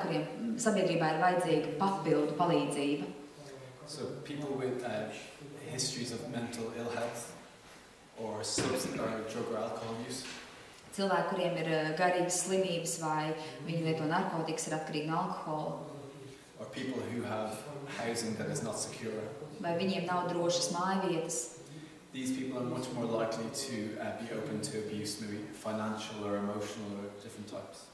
kuriem sabiedrībā ir vajadzīga papildu palīdzība. So people with histories of mental ill health or drug or alcohol use. Cilvēki, kuriem ir garīgas slimības vai viņi lieto narkotikas, ir atkarīgi no alkohola. Or people who have housing that is not secure. Vai viņiem nav drošas mājvietas. These people are much more likely to be open to abuse, maybe financial or emotional or different types.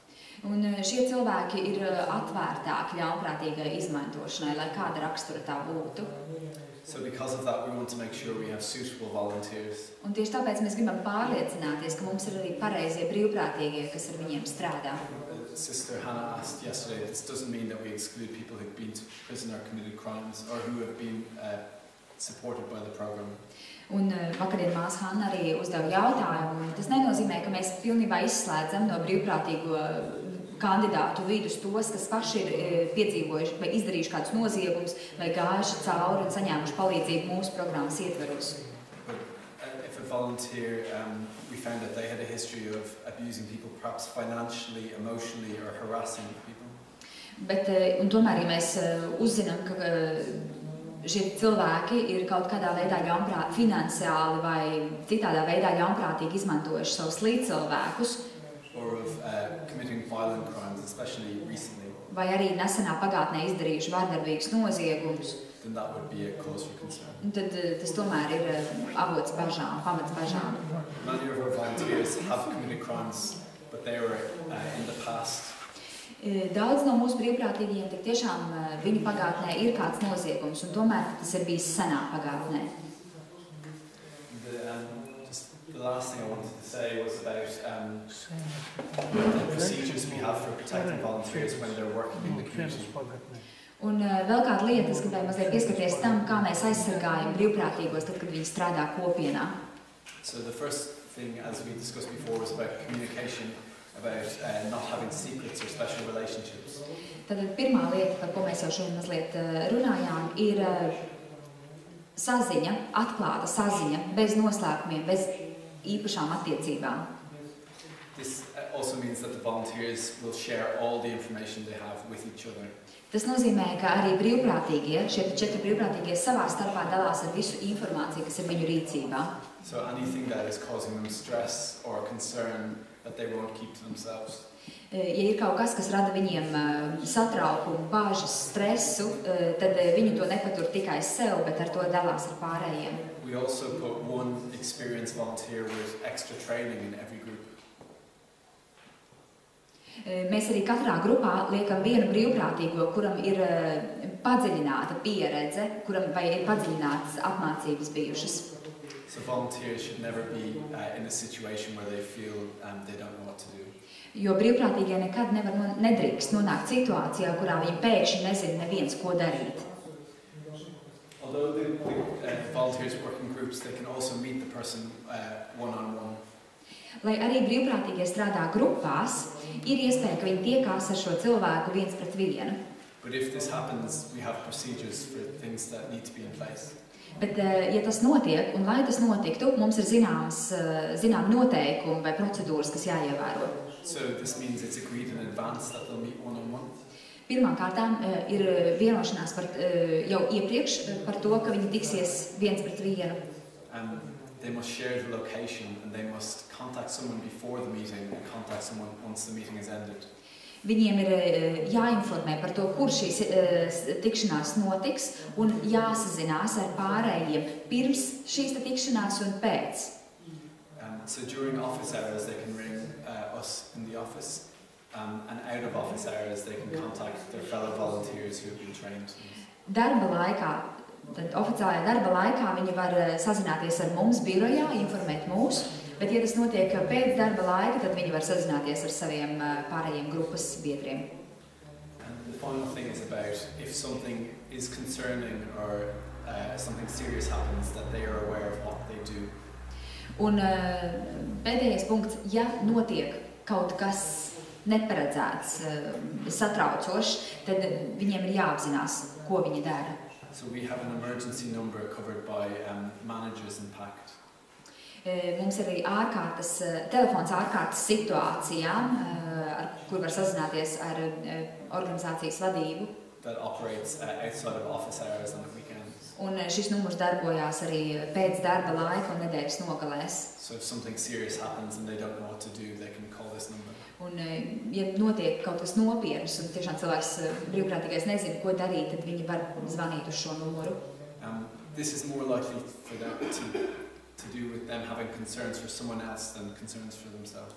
Un šie cilvēki ir atvērtāki ļaunprātīgai izmantošanai, lai kāda rakstura tā būtu. So because of that, we want to make sure we have suitable volunteers. Un tieši tāpēc mēs gribam pārliecināties, ka mums ir arī pareizie brīvprātīgie, kas ar viņiem strādā. Sister Hannah asked yesterday, this doesn't mean that we exclude people who've been to prison or committed crimes or who have been supported by the program. Un vakardien māsa Hanna arī uzdeva jautājumu, un tas nenozīmē, ka mēs pilnībā izslēdzam no brīvprātīgo kandidātu vidus tos, kas paši ir piedzīvojuši vai izdarījuši kādus noziegumus vai gājuši cauri un saņēmuši palīdzību mūsu programmas ietveros. If a volunteer, we found that they had a history of abusing people, perhaps financially, emotionally, or harassing people. Bet, un tomēr, ja mēs uzzinām, ka šie cilvēki ir kaut kādā veidā finansiāli vai citādā veidā ļaunprātīgi izmantojuši savus līdzcilvēkus, or of committing violent crimes, especially recently, vai arī nesenā pagātnē izdarījuši vardarbīgus noziegumus, then that would be a cause for concern. Tad tas tomēr ir avots bažām, pamats bažām. Many of our volunteers have committed crimes, but they were in the past. Daudz no mūsu brīvprātīgajiem tik tiešām viņu pagātnē ir kāds noziegums, un tomēr tas ir bijis senā pagātnē. The last thing I wanted to say was about the procedures we have for protecting volunteers when they're working in the community. Un vēl kāda lieta, es gribēju mazliet pieskarties tam, kā mēs aizsargājam brīvprātīgos, tad, kad viņi strādā kopienā. So the first thing, as we discussed before, was about communication, about not having secrets or special relationships. Tad pirmā lieta, par ko mēs jau šodien mazliet runājām, ir saziņa, atklāta saziņa, bez noslēpumiem, bez īpašām attiecībām. This also means that the volunteers will share all the information they have with each other. Tas nozīmē, ka arī brīvprātīgie, šie 4 brīvprātīgie savā starpā dalās ar visu informāciju, kas ir viņu rīcībā. So anything that is causing them stress or concern that they won't keep to themselves. Ja ir kaut kas rada viņiem satraukumu, bāžas, stresu, tad viņi to nepatur tikai sev, bet ar to dalās ar pārējiem. We also put one experienced volunteer with extra training in every group. Mēs arī katrā grupā liekam vienu brīvprātīgo, kuram ir padziļināta pieredze, kuram vai ir padziļinātas apmācības bijušas. So volunteers should never be in a situation where they feel they don't know what to do. Jo brīvprātīgie nekad nedrīkst nonākt situācijā, kurā viņi pēkšņi nezina neviens, ko darīt. Although the volunteers work in groups, they can also meet the person one-on-one. Lai arī brīvprātīgie strādā grupās, ir iespēja, ka viņi tiekās ar šo cilvēku viens pret vienu. But if this happens, we have procedures for things that need to be in place. Bet, ja tas notiek, un lai tas notiktu, mums ir zināmi noteikumi vai procedūras, kas jāievēro. So this means it's agreed in advance that they'll meet one-on-one. Pirmkārtām ir vienošanās jau iepriekš par to, ka viņi tiksies viens pret vienu. They must share the location and they must contact someone before the meeting and contact someone once the meeting is ended. Viņiem ir jāinformē par to, kur šīs tikšanās notiks, un jāsazinās ar pārējiem pirms šīs tikšanās un pēc. So during office hours they can ring us in the office, and out of office hours they can contact their fellow volunteers who have been trained. Darba laikā, tad oficiālajā darba laikā viņi var sazināties ar mums birojā, informēt mūs. Bet, ja tas notiek pēc darba laika, tad viņi var sazināties ar saviem pārējiem grupas biedriem. And the final thing is about if something is concerning or something serious happens, that they are aware of what they do. Un pēdējais punkts, ja notiek kaut kas neparedzēts, satraucošs, tad viņiem ir jāapzinās, ko viņi dara. So we have an emergency number covered by managers in PACT. Mums ir arī telefons ārkārtas situācijām, ar kur var sazināties ar organizācijas vadību. That operates outside of office hours on the weekends. Un šis numurs darbojās arī pēc darba laika un nedēļas nogalēs. So if something serious happens and they don't know what to do, they can call this number. Un ja notiek kaut kas nopietns un tiešām cilvēks brīvprātīgais nezina, ko darīt, tad viņi var zvanīt uz šo numuru. This is more likely for them to do with them having concerns for someone else than concerns for themselves.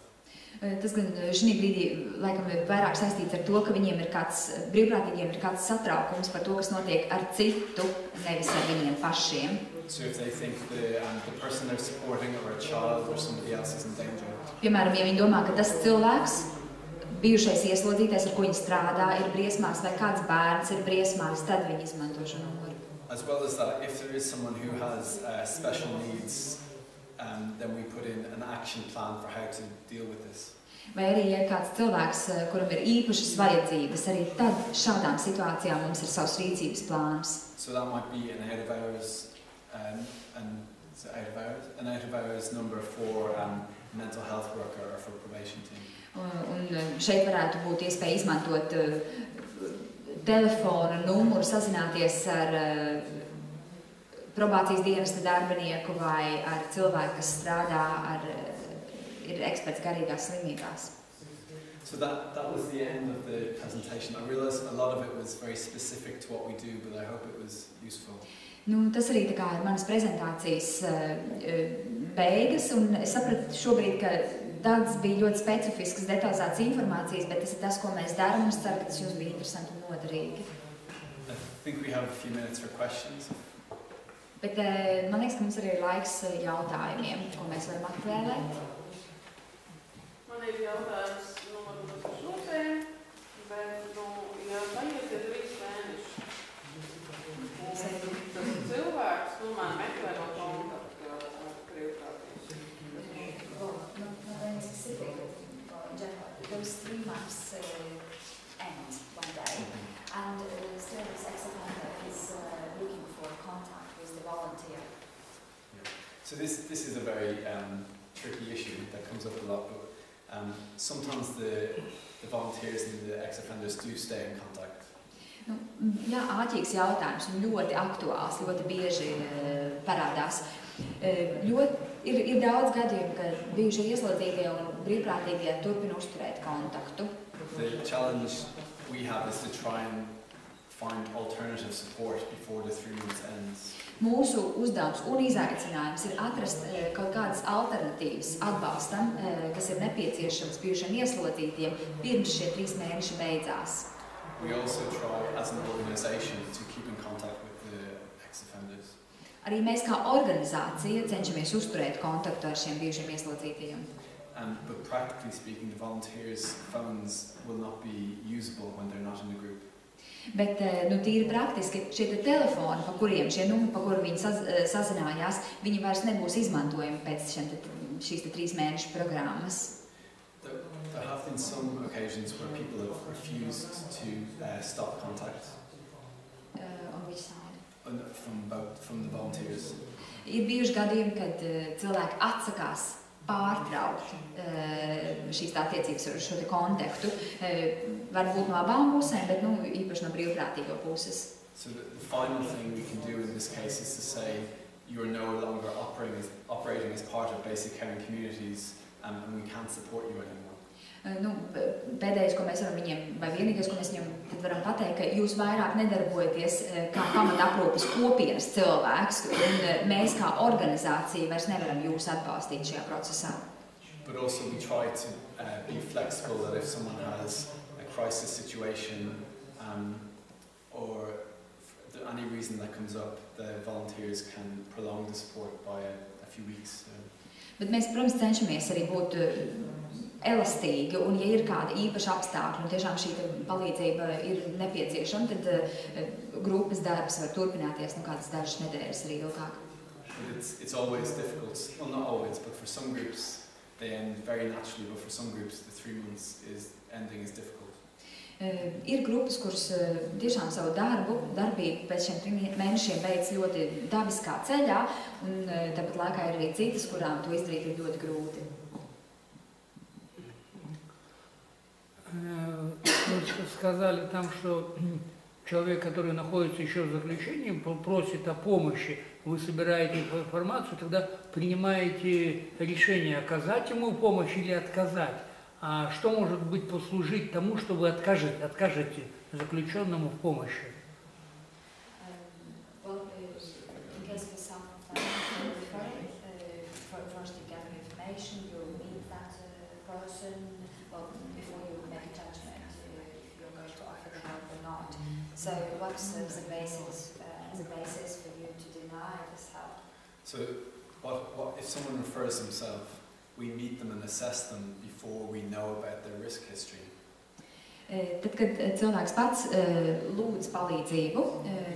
Tas gan šī brīdī laikam ir vairāk saistīts ar to, ka viņiem ir brīvprātīgiem ir kāds satraukums par to, kas notiek ar citu, nevis ar viņiem pašiem. So if they think the person they're supporting or a child or somebody else is in danger. Piemēram, ja viņi domā, ka tas cilvēks, bijušais ieslodzītais, ar ko viņi strādā, ir briesmās, vai kāds bērns ir briesmās, tad viņi izmanto šo numuru. As well as that, if there is someone who has special needs, then we put in an action plan for how to deal with this. Vai arī, ja kāds cilvēks, kuram ir īpašas vajadzības, arī tad šādām situācijām mums ir savs rīcības plāns. So that might be an out of hours number for mental health worker or for probation team. Un šeit varētu būt iespēja izmantot telefonu numuru, sazināties ar probācijas dienesta darbinieku vai ar cilvēku, kas strādā ir eksperts garīgās slimībās. So that was the end of the presentation. I realized a lot of it was very specific to what we do, but I hope it was useful. Tas arī tā kā ir manas prezentācijas beigas, un es sapratu šobrīd, ka daudz bija ļoti specifiskas, detalizētas informācijas, bet tas ir tas, ko mēs darām, un es ceru, ka tas jums bija interesanti un noderīgi. I think we have a few minutes for questions. Bet man liekas, ka mums arī ir laiks jautājumiem, ko mēs varam atvēlēt. Man ir jautājums varbūt par šūcēm, bet, ja paiet 3 mēneši, tas cilvēks, man meklē no kontaktu ar brīvprātību. Those 3 months end one day, and still this ex-offender is looking for contact with the volunteer. Yeah. So this is a very tricky issue that comes up a lot, but sometimes the volunteers and the ex-offenders do stay in contact. Jā, āķīgs jautājums un ļoti aktuāls, ļoti bieži parādās. Ir daudz gadījumu, ka bijušie ieslodzītie un brīvprātīgie turpina uzturēt kontaktu. The challenge we have is to try and find alternative support before the 3 months ends. Mūsu uzdevums un izaicinājums ir atrast kaut kādas alternatīvas atbalstam, kas ir nepieciešams bijušiem ieslodzītiem pirms šie 3 mēneši beidzās. We also try as an organization to keep in contact with the ex-offenders. Arī mēs kā organizācija cenšamies uzturēt kontaktu ar šiem bijušiem ieslodzītajiem. But practically speaking, the volunteers' phones will not be usable when they're not in the group. Bet tīri praktiski šie telefoni, pa kuru viņi sazinājās, viņi vairs nebūs izmantojami pēc šīs 3 mēnešu programmas. There have been some occasions where people have refused to stop contact. On which side? From the volunteers. Ir bijuši gadījumi, kad cilvēki atsakās pārtraukt šīs attiecības ar šo kontaktu, varbūt no abām pusēm, bet īpaši no brīvprātīgo puses. So the final thing we can do in this case is to say you're no longer operating as part of basic caring communities and we can't support you anymore. Pēdējais, ko mēs varam viņiem, vai vienīgais, ko mēs viņiem tad varam pateikt, ka jūs vairāk nedarbojaties kā pamataprūpes kopienas cilvēks, un mēs kā organizācija vairs nevaram jūs atbalstīt šajā procesā. But also we try to be flexible that if someone has a crisis situation or any reason that comes up, the volunteers can prolong the support by a few weeks. Bet mēs, protams, cenšamies arī būt elastīgi, un ja ir kāda īpaša apstākļa, un tiešām šī palīdzība ir nepieciešama, tad grupas darbs var turpināties kādas dažas nedēļas arī ilgāk. But it's always difficult. Well, not always, but for some groups they end very naturally, but for some groups the 3 months ending is difficult. Ir grupas, kuras tiešām savu darbību pēc šiem 3 mēnešiem veic ļoti dabiskā ceļā, un tāpat laikā ir arī citas, kurām to izdarīt ir ļoti grūti. Вы сказали там, что человек, который находится еще в заключении, просит о помощи, вы собираете информацию, тогда принимаете решение оказать ему помощь или отказать. А что может быть послужить тому, что вы откажете заключенному в помощи? So what serves as a basis for you to deny this help? So what if someone refers himself, we meet them and assess them before we know about their risk history. Tad, kad cilvēks pats lūdz palīdzību,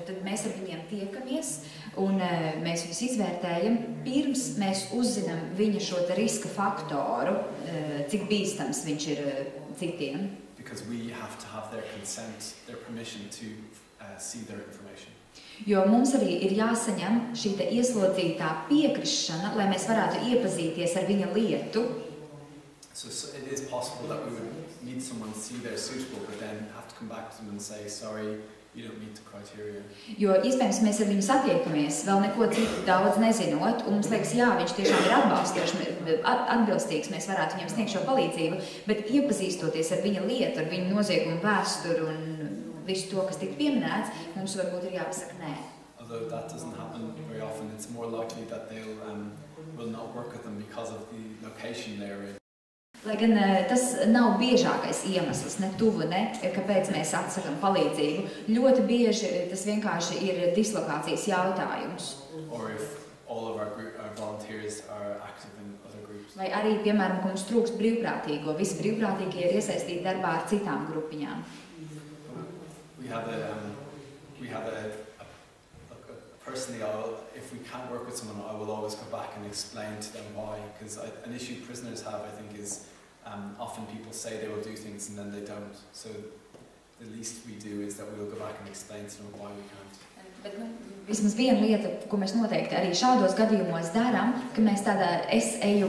tad mēs ar viņiem tiekamies un mēs viņus izvērtējam, pirms mēs uzzinām viņa šo riska faktoru, cik bīstams viņš ir citiem. Because we have to have their consent, their permission to see their information. Jo mums arī ir jāsaņem šī ieslodzītā piekrišana, lai mēs varētu iepazīties ar viņa lietu. So it is possible that we would meet someone, see they're suitable, but then have to come back to them and say, sorry, you don't meet the criteria. Jo iespējams mēs ar viņu satiekamies, vēl neko citu daudz nezinot, un mums liekas, jā, viņš tiešām ir atbilstīgs, mēs varētu viņam sniegt šo palīdzību, bet iepazīstoties ar viņa lietu, ar viņa noziegumu vēsturu un visu to, kas tika pieminēts, mums varbūt ir jāpasaka nē. Although that doesn't happen very often, it's more likely that they will not work with them because of the location they're in. Lai gan tas nav biežākais iemesls, ne tuvu, ne, kāpēc mēs atsakam palīdzību. Ļoti bieži tas vienkārši ir dislokācijas jautājums. Or if all of our volunteers are active in other groups. Vai arī, piemēram, ka mums trūkst brīvprātīgo. Visi brīvprātīgie ir iesaistīti darbā ar citām grupiņām. Personally, if we can't work with someone, I will always go back and explain to them why. Because an issue prisoners have, I think, is often people say they will do things and then they don't. So the least we do is that we will go back and explain to them why we can't. Bet, vismaz viena lieta, ko mēs noteikti arī šādos gadījumos darām, ka mēs es eju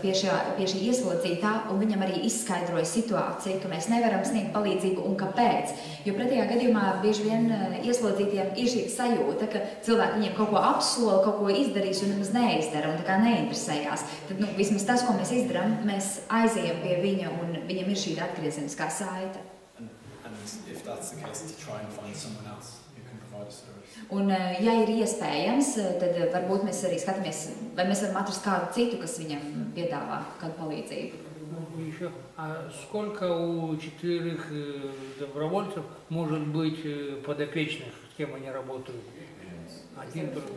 pie šī ieslodzītā un viņam arī izskaidroju situāciju, ka mēs nevaram sniegt palīdzību un kāpēc. Jo pretējā gadījumā bieži vien ieslodzītiem ir šī sajūta, ka cilvēki viņiem kaut ko apsola, kaut ko izdarīs un nemaz neizdara un tā kā neinteresējās. Tad vismaz tas, ko mēs izdarām, mēs aizejam pie viņa un viņam ir šī atgriezeniskā saite. And if that's the case, to try and find someone else who can provide a service. Un, ja ir iespējams, tad varbūt mēs arī skatāmies, vai mēs varam atrast kādu citu, kas viņam piedāvā kādu palīdzību. Еще, а сколько у 4 добровольцев может быть подопечных, с кем они работают? Один только.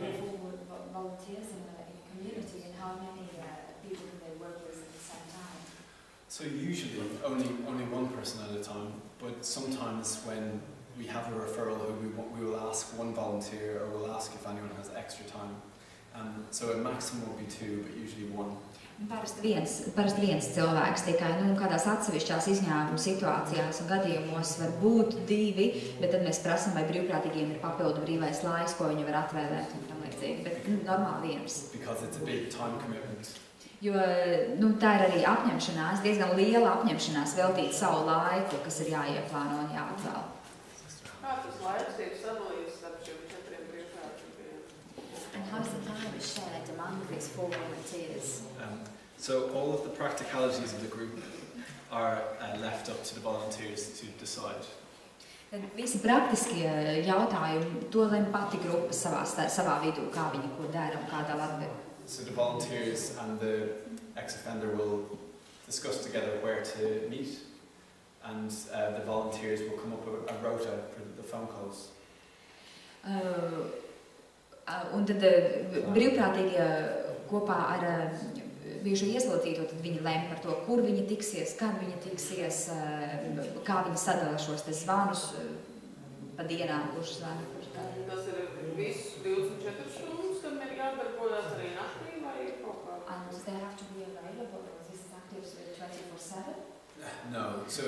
So usually only one person at a time, but sometimes when we have a referral, we will ask one volunteer or we'll ask if anyone has extra time. So a maximum will be 2, but usually 1. Parasti viens cilvēks, tikai kādās atsevišķās izņēmuma situācijās un gadījumos var būt 2, bet tad mēs prasam, vai brīvprātīgiem ir papildu brīvais laiks, ko viņi var atvēlēt un tam līdzīgi, bet normāli 1. Because it's a big time commitment. Jo tā ir arī apņemšanās, diezgan liela apņemšanās veltīt savu laiku, kas ir jāieplāno un jāatvēl. Kā tas laiks tiek sadalīts starp šiem 4 brīvprātīgajiem? And how is the time shared among these 4 volunteers? So all of the practicalities of the group are left up to the volunteers to decide. Visi praktiskie jautājumi, to lem pati grupa savā vidū, kā viņi ko dara un kādā Latvijā. So the volunteers and the ex-offender will discuss together where to meet, and the volunteers will come up with a rota for the phone calls. Un tad brīvprātīgie kopā ar bijušo ieslodzīto, tad viņi lem par to, kur viņi tiksies, kad viņi tiksies, kā viņi sadala šos te zvanus pa dienām, kurš zvana. Tas ir viss 24 stundas, kad ir jādarbojas arī naktī vai kaut kā? And does they have to be available, or is this active 24/7? No, so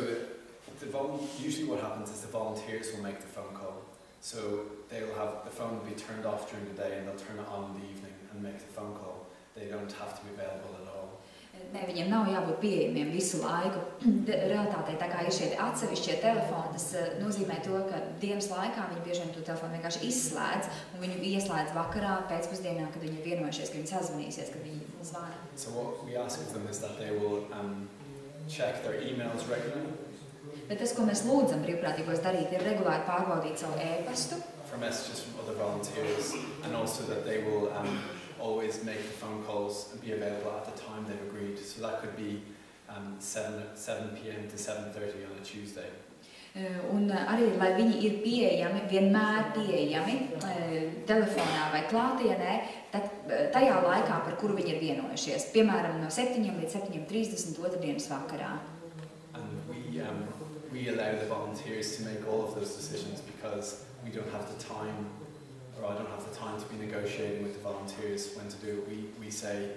usually what happens is the volunteers will make the phone call. So they will have the phone will be turned off during the day and they'll turn it on in the evening and make the phone call. They don't have to be available at all. Ne, viņiem nav jābūt pieejamiem visu laiku. Realitātei tā kā ir šie atsevišķie telefoni, tas nozīmē to, ka dienas laikā viņi bieži vien to telefonu vienkārši izslēdz un viņu ieslēdz vakarā, pēcpusdienā, kad viņi ir vienojušies, ka viņi sazvanīsies, kad viņi zvana. So what we ask of them is that they will check their emails regularly. Bet tas, ko mēs lūdzam brīvprātīgos darīt, ir regulāri pārbaudīt savu e-pastu. For messages from other volunteers, and also that they will always make the phone calls and be available at the time they've agreed. So that could be 7 p.m. to 7:30 on a Tuesday. Un arī, lai viņi ir pieejami, vienmēr pieejami telefonā vai klātienē, tad tajā laikā, par kuru viņi ir vienojušies. Piemēram, no 7 līdz 7:30 otrdienas vakarā. And we allow the volunteers to make all of those decisions because we don't have the time, or I don't have the time to be negotiating with the volunteers when to do it. We say,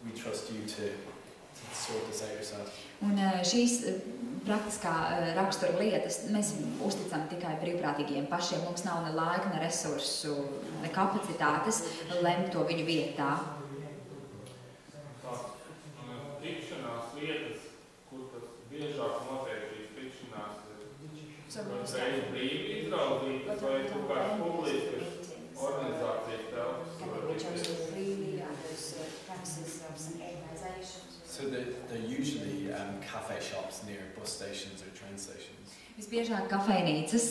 we trust you to sort this out yourself. Un šīs praktiskā rakstura lietas mēs uzticam tikai brīvprātīgiem pašiem. Mums nav ne laika, ne resursu, ne kapacitātes lemt to viņu vietā. Tikšanās vietas, kur tas biežāk notiek šīs tikšanās, vai brīvi izraudzītas, vai kaut kāds publiskas organizācijas telpas. So they're usually cafe shops near bus stations or train stations. Visbiežāk kafejnīcas,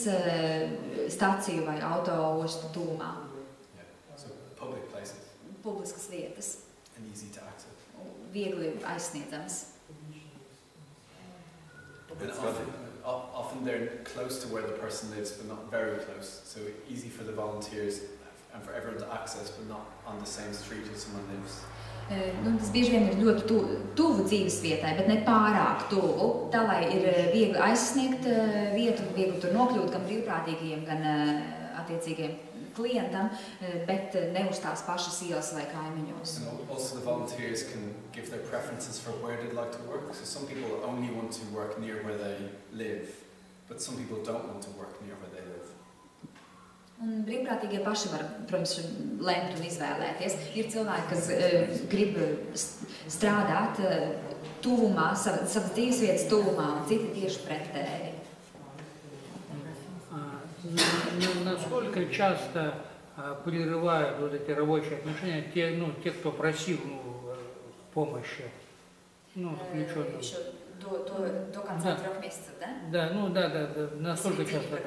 staciju vai autoostu tūmā. Yeah. So public places. Publiskas vietas. And easy to access. Viegli aizsniedzams. And often they're close to where the person lives, but not very close. So easy for the volunteers and for everyone to access, but not on the same street as someone lives. Tas bieži vien ir ļoti tuvu dzīves vietai, bet ne pārāk tuvu. Tā, lai ir viegli aizsniegt vietu, viegli tur nokļūt gan brīvprātīgajiem, gan attiecīgajiem klientam, bet ne uz tās pašas ielas vai kaimiņos. And also the volunteers can give their preferences for where they'd like to work. So some people only want to work near where they live, but some people don't want to work near where they live. Un brīvprātīgie paši var, protams, lemt un izvēlēties. Ir cilvēki, kas grib strādāt tuvumā, savas dzīves vietas tuvumā, un citi tieši pretēji. Насколько часто прерывают вот эти рабочие отношения те, кто просил помощи, включенных? До конца 3 месяцев, да? Да, насколько часто,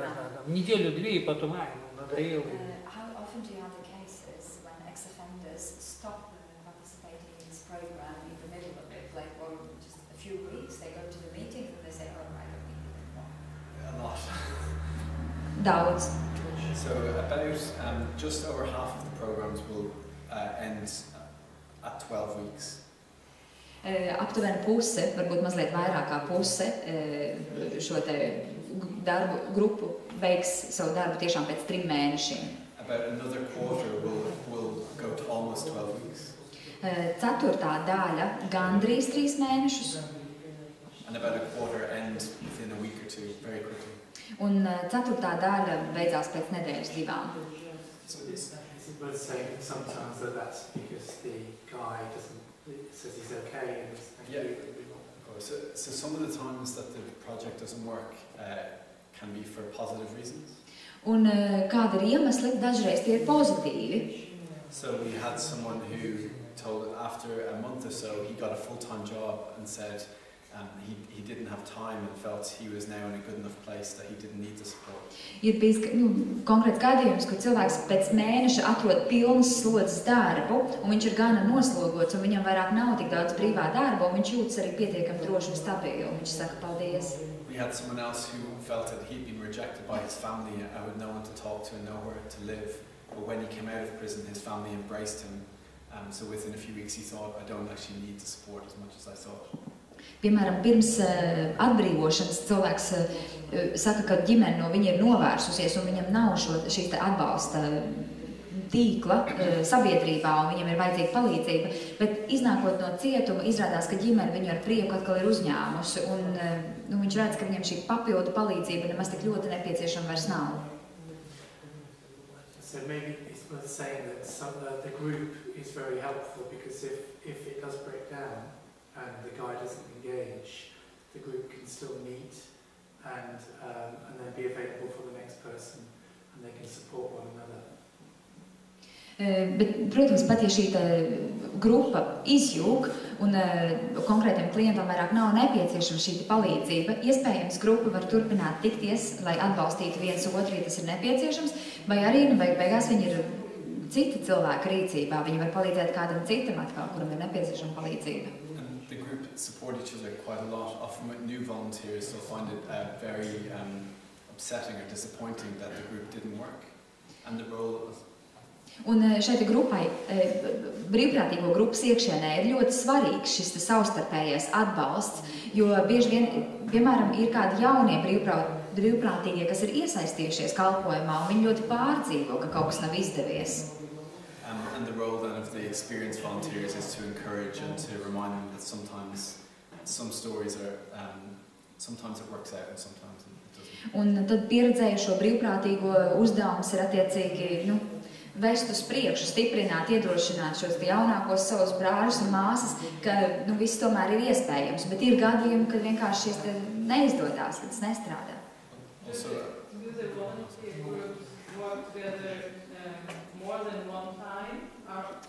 в неделю-две, и потом, надоело. How often do you have the cases when ex-offenders stop participating in this program in the middle of it, like, or just a few weeks, they go to the meetings and they say, oh, I don't need it anymore? A lot. Daudz. So about just over half of the programs will end at 12 weeks. Aptuveni puse, varbūt mazliet vairāk kā puse šo te darbu grupu veiks savu darbu tiešām pēc 3 mēnešiem. About another quarter will go to almost 12 weeks. Ceturtā daļa gandrīz 3 mēnešus. And about a quarter end within a week or two, very quickly. Un ceturtā daļa beidzās pēc nedēļas 2. So it's worth saying sometimes that that's because the guy says he's okay and it's thank you. So some of the times that the project doesn't work can be for positive reasons. Un kāda ir iemesli, dažreiz tie ir pozitīvi. So we had someone who told after a month or so he got a full-time job and said he didn't have time and felt he was now in a good enough place that he didn't need the support. Ir bijis konkrēts gadījums, kur cilvēks pēc mēneša atrod pilnas slodzes darbu, un viņš ir gana noslogots, un viņam vairāk nav tik daudz brīvā darba, un viņš jūtas arī pietiekami droši un stabili, un viņš saka paldies. We had someone else who felt that he'd been rejected by his family and with no one to talk to and nowhere to live. But when he came out of prison, his family embraced him. So within a few weeks he thought, I don't actually need the support as much as I thought. Piemēram, pirms atbrīvošanas cilvēks saka, ka ģimene no viņa ir novērsusies un viņam nav šīs atbalsta tīkla sabiedrībā un viņam ir vajadzīga palīdzība, bet iznākot no cietuma izrādās, ka ģimene viņu ar prieku atkal ir uzņēmusi un viņš redz, ka viņam šī papildu palīdzība nemaz tik ļoti nepieciešama vairs nav. So maybe it's worth saying that the group is very helpful because if it does break down and the guy doesn't engage, the group can still meet and then be available for the next person and they can support one another. Bet, protams, pat ja šī grupa izjūg un konkrētiem klientam vairāk nav nepieciešama šī palīdzība, iespējams, grupa var turpināt tikties, lai atbalstītu viens otru, ja tas ir nepieciešams, vai arī beigās viņi ir cita cilvēka rīcībā, viņi var palīdzēt kādam citam atkal, kuram ir nepieciešama palīdzība. And the group support each other quite a lot. Often with new volunteers, they'll find it very upsetting or disappointing that the group didn't work. And the role Un šeit grupai, brīvprātīgo grupas iekšienē ir ļoti svarīgs šis savstarpējais atbalsts, jo bieži vien, piemēram, ir kādi jaunie brīvprātīgie, kas ir iesaistījušies kalpojumā, un viņi ļoti pārdzīvo, ka kaut kas nav izdevies. And the role then of the experienced volunteers is to encourage and to remind them that sometimes some stories are, sometimes it works out and sometimes it doesn't. Un tad pieredzējušo brīvprātīgo uzdevums ir attiecīgi, vest uz priekšu, stiprināt, iedrošināt šos jaunākos savus brāļus un māsas, ka viss tomēr ir iespējams, bet ir gadījumi, kad vienkārši šis neizdodās, kad tas nestrādā. Do the volunteer groups work together more than one time,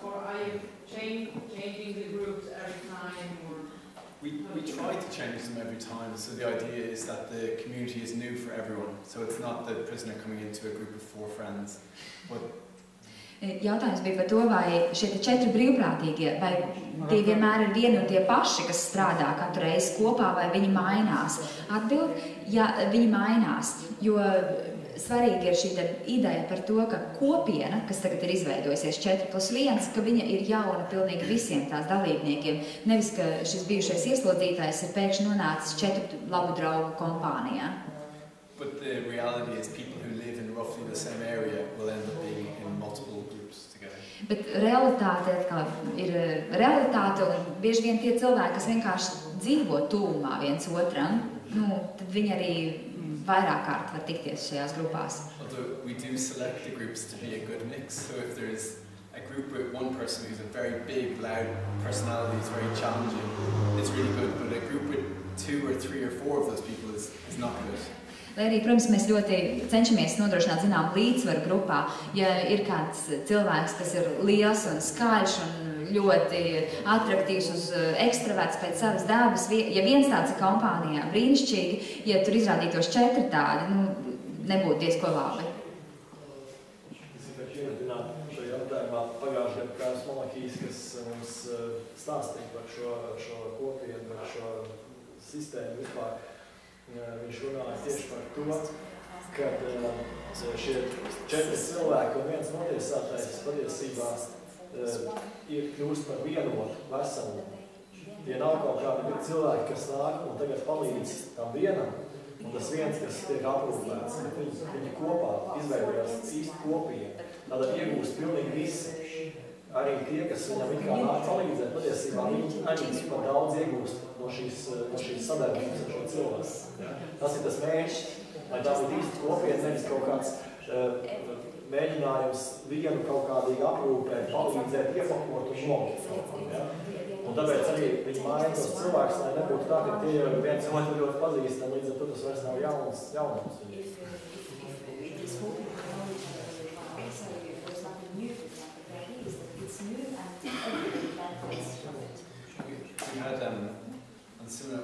or are you changing the groups every time? We try to change them every time, so the idea is that the community is new for everyone, so it's not the prisoner coming into a group of 4 friends, but Jautājums bija par to, vai šie 4 brīvprātīgie, vai tie vienmēr ir vieni un tie paši, kas strādā katru reizi kopā, vai viņi mainās. Atbild, ja viņi mainās, jo svarīgi ir šī ideja par to, ka kopiena, kas tagad ir izveidojusies 4+1, ka viņa ir jauna pilnīgi visiem tās dalībniekiem. Nevis, ka šis bijušais ieslodzītājs ir pēkšņi nonācis 4 labu draugu kompānijā. But the reality is people who live in roughly the same area will end up being in multiple groups together. Bet realitāte ir realitāte, un bieži vien tie cilvēki, kas vienkārši dzīvo tuvumā viens otram, tad viņi arī vairāk kārt var tikties šajās grupās. Although we do select the groups to be a good mix, so if there is a group with one person who's a very big, loud personality, is very challenging, it's really good, but a group with 2 or 3 or 4 of those people is not good. Lai arī, protams, mēs ļoti cenšamies nodrošināt līdzsvaru grupā. Ja ir kāds cilvēks, kas ir liels un skaļš un ļoti atraktīvs uz ekstraverts pēc savas dabas, ja viens tāds ir kompānijā, brīnišķīgi, ja tur izrādītos 4 tādi, nebūtu diezko labi. Es gribētu ievedināt šo jautājumā pagājušajā Kāras monarhijas, kas mums stāstīja par šo kopienu, par šo sistēmu vispār. Viņš runāja tieši par to, kad šie 4 cilvēki un viens notiesātais patiesībā ir kļūst par vienotu veselumu. Tie nav kaut kādi cilvēki, kas nāk un tagad palīdz tam vienam, un tas viens, kas tiek aprūpēts. Viņi kopā izveidojās īsti kopienu. Tātad iegūst pilnīgi visi. arī tie, kas viņam it kā nāk palīdzēt, patiesībā viņi arī tikpat daudz iegūst no šīs sadarbības ar šo cilvēku. Tas ir tas mērķis, lai tā būtu īsti kopiena, nevis kaut kāds mēģinājums vienu kaut kādīgi aprūpēt, palīdzēt, iepakot un nolikt. Ja? Un tāpēc arī viņi maina tos cilvēkus, lai nebūtu tā, ka tie jau viens otru ļoti pazīstam, līdz ar to tas vairs nav jaunums.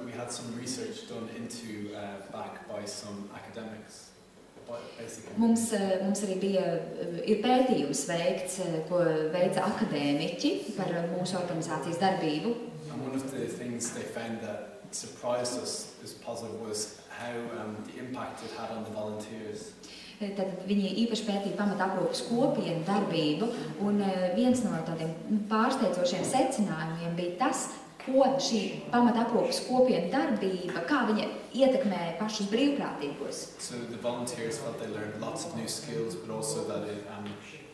We had some research done into back by some academics. Mums arī ir pētījums veikts, ko veica akadēmiķi par mūsu organizācijas darbību. And one of the things they found that surprised us as positive was how the impact it had on the volunteers. Tad viņi īpaši pētīja pamataprūpes kopienu darbību, un viens no tādiem pārsteidzošiem secinājumiem bija tas, ko šī pamataprūpes kopienu darbība, kā viņa ietekmē pašus brīvprātīgos. So the volunteers felt they learned lots of new skills, but also that it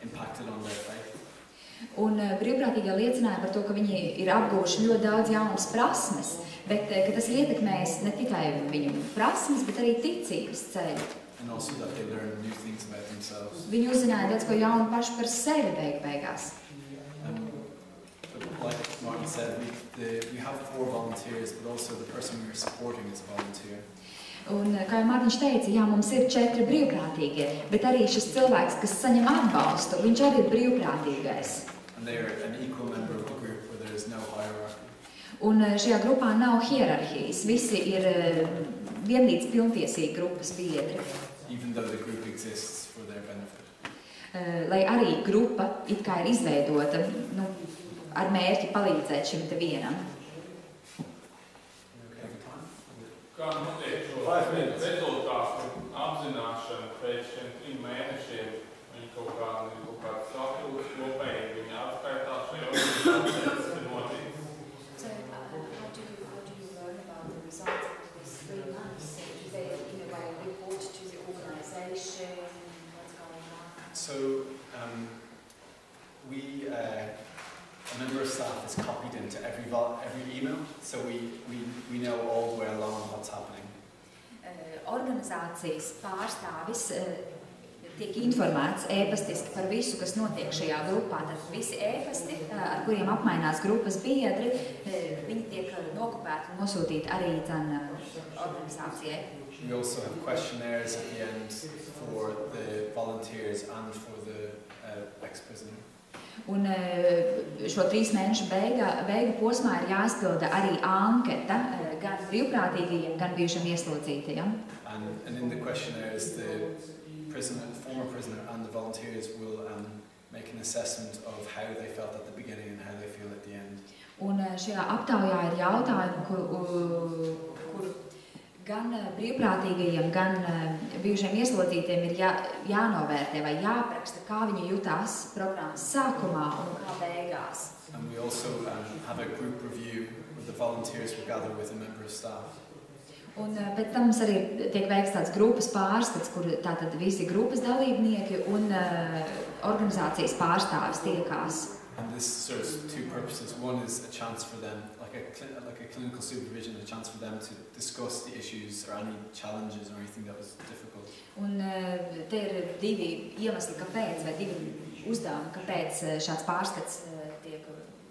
impacted on their faith. Un brīvprātīgie liecināja par to, ka viņi ir apguvuši ļoti daudz jaunas prasmes, bet ka tas ir ietekmējis ne tikai viņu prasmes, bet arī ticības ceļu. And also that they learned new things about themselves. Viņi uzzināja daudz ko jaunu paši par sevi beigās. Like Martin said, we have 4 volunteers, but also the person we are supporting is a volunteer. Un, kā jau Mārtiņš teica, jā, mums ir 4 brīvprātīgie, bet arī šis cilvēks, kas saņem atbalstu, viņš arī ir brīvprātīgais. And they are an equal member of the group where there is no hierarchy. Un šajā grupā nav hierarhijas, visi ir vienlīdz pilntiesīgi grupas biedri. Even though the group exists for their benefit. Lai arī grupa it kā ir izveidota, ar mērķi palīdzēt šim te vienam. Kā notiek šo rezultātu apzināšanu pēc šiem 3 mēnešiem? Viņi kaut kāds sapūs kopēji, viņi atskaitās šajā organizācijā, kas ir noticis. So, how do you learn about the results of these 3 months? Do they, in a way, report to the organization? What's going on? So, a member of staff is copied into every email, so we know all the way along what's happening. Organizācijas pārstāvis tiek informēts ēpastiski par visu, kas notiek šajā grupā. Tad visi ēpasti, ar kuriem apmainās grupas biedri, viņi tiek nokopēti un nosūtīti arī organizācijai. We also have questionnaires at the end for the volunteers and for the ex-prisoner. Un šo 3 mēnešu beigu posmā ir jāizpilda arī anketa gan brīvprātīgajiem, gan bijušiem ieslodzītajiem. And in the questionnaires, the former prisoner and the volunteers will make an assessment of how they felt at the beginning and how they feel at the end. Un šajā aptaujā ir jautājumi, kur gan brīvprātīgajiem, gan bijušiem ieslodzītiem ir jānovērtē vai jāapraksta, kā viņi jutās programmas sākumā un kā beigās. And we also have a group review where the volunteers will gather with a member of staff. Un pēc tam mums arī tiek veikts tāds grupas pārskats, kur tātad visi grupas dalībnieki un organizācijas pārstāvis tiekās. And this serves 2 purposes. One is a chance for them, like a clinical supervision, a chance for them to discuss the issues or any challenges or anything that was difficult. Un te ir 2 iemesli, kāpēc, vai 2 uzdevumi, kāpēc šāds pārskats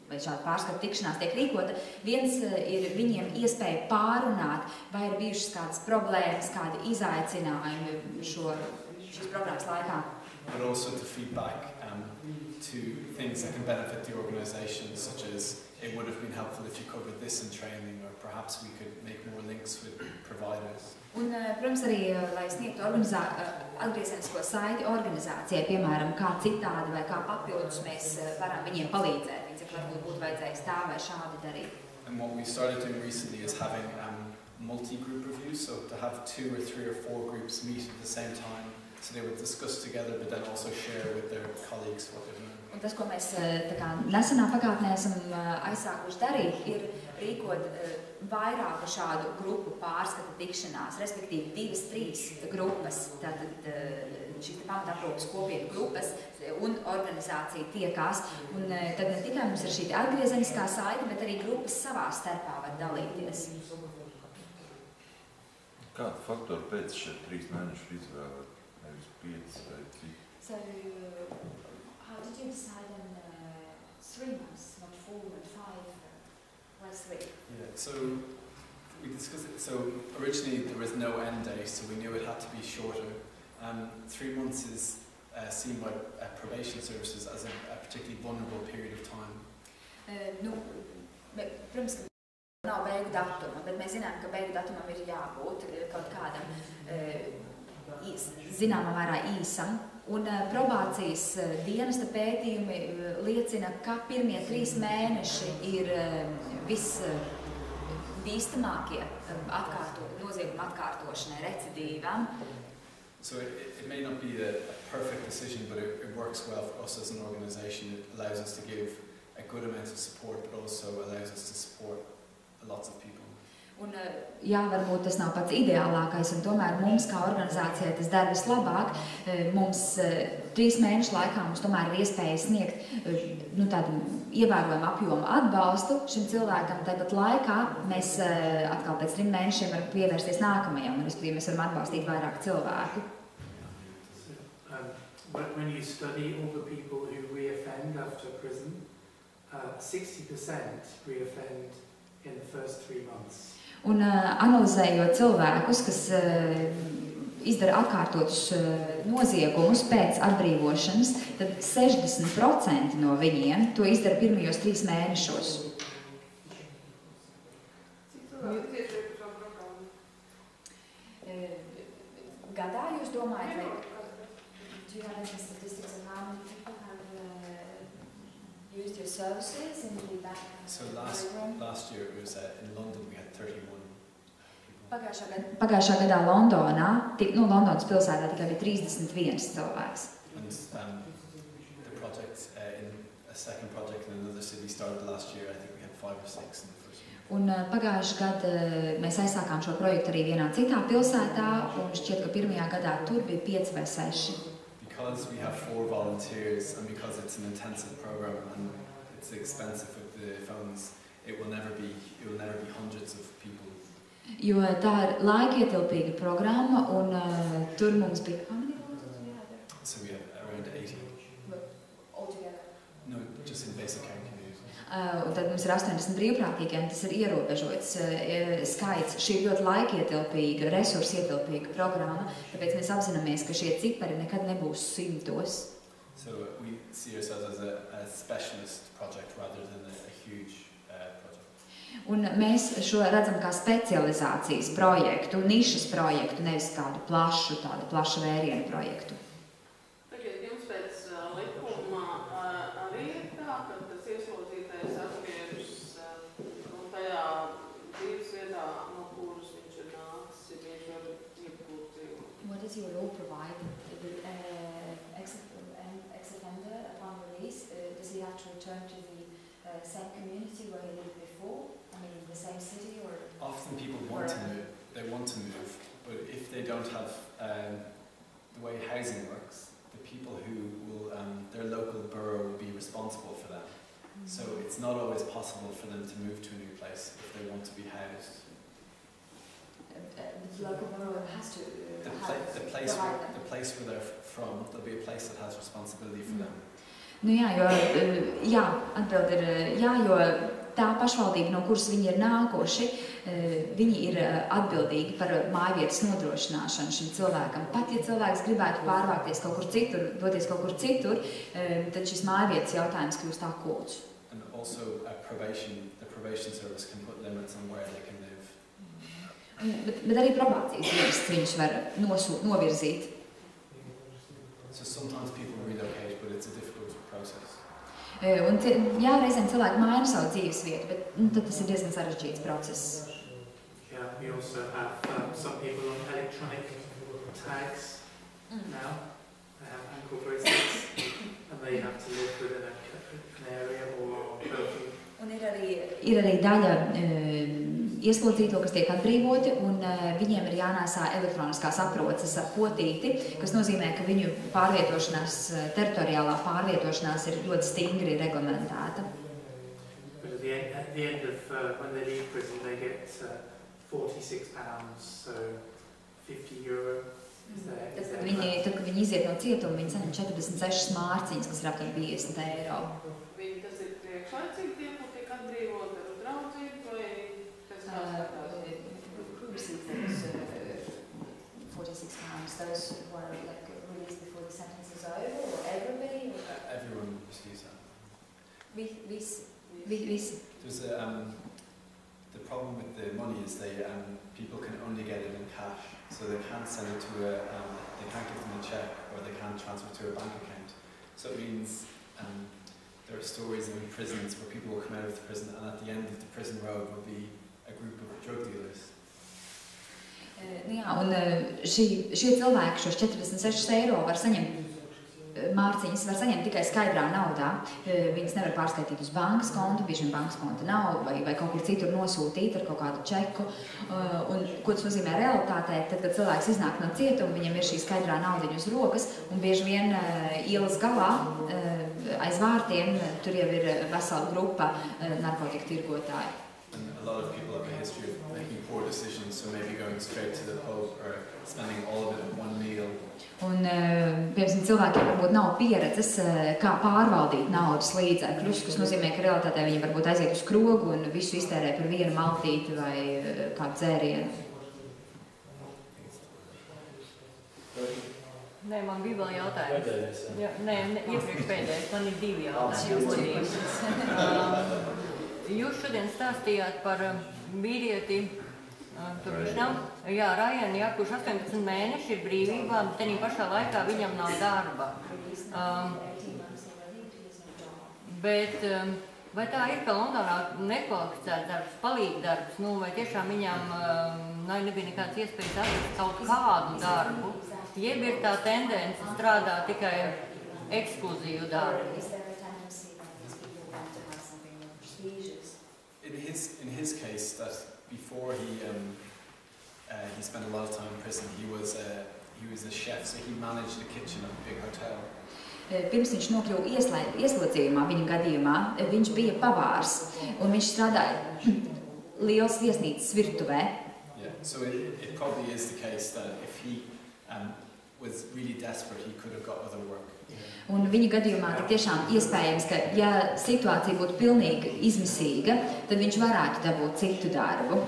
vai šāda pārskata tikšanās tiek rīkota. Viens ir viņiem iespēja pārunāt, vai ir bijušas kādas problēmas, kādi izaicinājumi šīs programmas laikā. But also to feedback to things that can benefit the organisation, such as it would have been helpful if you covered this in training, or perhaps we could make more links with providers. Un, protams, arī, lai sniegtu atgriezenisko saiti organizācijai, piemēram, kā citādi vai kā papildus mēs varam viņiem palīdzēt, cik varbūt būtu vajadzējis tā vai šādi darīt. And what we started doing recently is having multi-group reviews, so to have 2 or 3 or 4 groups meet at the same time, so they would discuss together, but then also share with their colleagues what they've learned. Un tas, ko mēs tā kā nesenā pagātnē esam aizsākuši darīt, ir rīkot vairāku šādu grupu pārskata tikšanās, respektīvi 2-3 grupas, tātad šīs pamataprūpas kopienu grupas un organizācija tiekās. Un tad ne tikai mums ir šī atgriezeniskā saite, bet arī grupas savā starpā var dalīties. Kādu faktoru pēc šie 3 mēnešu izvēlēt, nevis 5 vai cik? So, how did you decide on 3 months, not 4 and 5? Why 3? Yeah, so we discussed it. So originally there was no end date, so we knew it had to be shorter. 3 months is seen by probation services as a particularly vulnerable period of time. Protams, ka nav beigu datuma, bet mēs zinām, ka beigu datumam ir jābūt kaut kādam zināmā mērā īsam. Un probācijas dienesta pētījumi liecina, ka pirmie 3 mēneši ir visbīstamākie nozieguma atkārtošanai, recidīvam. So it may not be a perfect decision, but it works well for us as an organisation. It allows us to give a good amount of support, but also allows us to support lots of people. Un, jā, varbūt tas nav pats ideālākais, un tomēr mums kā organizācijai tas der vislabāk. Mums 3 mēnešu laikā mums tomēr ir iespēja sniegt tādu ievērojumu apjomu atbalstu šim cilvēkam. Tāpat laikā mēs atkal pēc 3 mēnešiem varam pievērsties nākamajam, un respektīvi mēs varam atbalstīt vairāk cilvēku. When you study all the people who reoffend after prison, 60% reoffend in the first 3 months. Un analizējot cilvēkus, kas izdara atkārtotus noziegumus pēc atbrīvošanas, tad 60% no viņiem to izdara pirmajos 3 mēnešos. Gadā jūs domājat, vai... Do you have any statistics on how many people have used your services in the back? So last year it was in London we had 31 people. Pagājušā gadā Londonā, Londonas pilsētā tikai bija 31 cilvēks. And the project a second project in another city started last year. I think we had 5 or 6 in the first year. Un pagājušā gada mēs aizsākām šo projektu arī vienā citā pilsētā, un šķiet, ka pirmajā gadā tur bija 5 vai 6. Because we have 4 volunteers and because it's an intensive program and it's expensive with the funds, it will never be hundreds of people. Jo tā ir laikietilpīga programma, un tur mums bija... How many volunteers we had there? So we have around 80. Altogether? No, just in basic care community. Un tad mums ir 80 brīvprātīgi, un tas ir ierobežots skaits. Šī ir ļoti laikietilpīga, resursietilpīga programma, tāpēc mēs apzināmies, ka šie cipari nekad nebūs 100. So we see ourselves as a specialist project rather than a huge project. Un mēs šo redzam kā specializācijas projektu, nišas projektu, nevis kādu tādu plašu vērienu projektu. Tagad jums pēc likuma arī ir tā, ka tas ieslodzītais atgriežas un tajā dzīves vietā, no kuras viņš ir nācis, ja viņš var iegūt dzīvu. What does your law provide? The ex-offender upon release, does he have to return to the same community where he lived before? I mean, the same city or... Often people want to move, they want to move, but if they don't have the way housing works, the people who will, their local borough will be responsible for them. So it's not always possible for them to move to a new place if they want to be housed. The local borough has to The place where they're from, there'll be a place that has responsibility for them. Nu jā, atbild ir jā, jo tā pašvaldība, no kuras viņi ir nākoši, viņi ir atbildīgi par mājvietas nodrošināšanu šim cilvēkam. Pat, ja cilvēks gribētu pārvākties kaut kur citur, doties kaut kur citur, tad šis mājvietas jautājums kļūst akūts. And also the probation service can put limits on where they can live. Bet arī probācijas dienests viņš var novirzīt. So sometimes people relocate, but it's a difficult process. Un jā, reizēm cilvēki maina savu dzīves vietu, bet tad tas ir diezgan sarežģīts process. Yeah, we also have some people on electronic tags now. They have ankle bracelets and they have to live within an area or building. Un ir arī daļa ieslodzīto, kas tiek atbrīvoti, un viņiem ir jānēsā elektroniskās aproces ar potīti, kas nozīmē, ka viņu pārvietošanās, teritoriālā pārvietošanās ir ļoti stingri reglamentēta. But at the end of when they leave prison, they get £46, so €50. Tad, kad viņi iziet no cietuma, viņi saņem 46 mārciņas, kas ir aptuveni €50. Viņi tas ir priekšlaicīgi tie, kur tiek atbrīvoti ar draudzību, vai kas who received those £46? Those who were released before the sentence is over, or everybody? Everyone receives that. Visi. There's the problem with the money is people can only get it in cash, so they can't send it to they can't give them a check, or they can't transfer to a bank account. So it means there are stories in prisons where people will come out of the prison, and at the end of the prison road will be a group of drug dealers. Jā, un šie cilvēki šos €46 var saņemt mārciņas, var saņemt tikai skaidrā naudā. Viņas nevar pārskaitīt uz bankas kontu, bieži vien bankas konta nav, vai kaut kur citur nosūtīt ar kaut kādu čeku. Un, ko tas nozīmē realitātē, tad, kad cilvēks iznāk no cietuma, viņam ir šī skaidrā naudiņa uz rokas, un bieži vien ielas galā aiz vārtiem tur jau ir vesela grupa narkotiku tirgotāju. And a lot of people have a history of making poor decisions, so maybe going straight to the pub or spending all of it in one meal. Un, piemēram, cilvēkiem varbūt nav pieredzes, kā pārvaldīt naudas līdzekļus, kas nozīmē, ka realitātē viņi varbūt aiziet uz krogu un visu iztērē par vienu maltīti vai kādu dzērienu. Nē, man bija vēl jautājums. Nē, iepriekš pēdējais, man ir 2 jautājumi. Jūs šodien stāstījāt par vīrieti, tur viņš nav, Ryan, kurš 18 mēneši ir brīvībā, bet tenī pašā laikā viņam nav darba. Bet vai tā ir, ka Londonā nekvalificēts darbs, palīgdarbs, vai tiešām viņam nebija nekāds iespējas atrast kaut kādu darbu, jeb ir tā tendence strādāt tikai ekskluzīvu darbu? In his case, that before he spent a lot of time in prison, he was a chef, so he managed the kitchen of a big hotel. Pirms viņš nokļuva ieslodzījumā, viņa gadījumā, viņš bija pavārs, un viņš strādāja liels viesnīcas virtuvē. Yeah, so it probably is the case that if he was really desperate, he could have got other work. Un viņa gadījumā tiešām iespējams, ka ja situācija būtu pilnīgi izmisīga, tad viņš varētu dabūt citu darbu.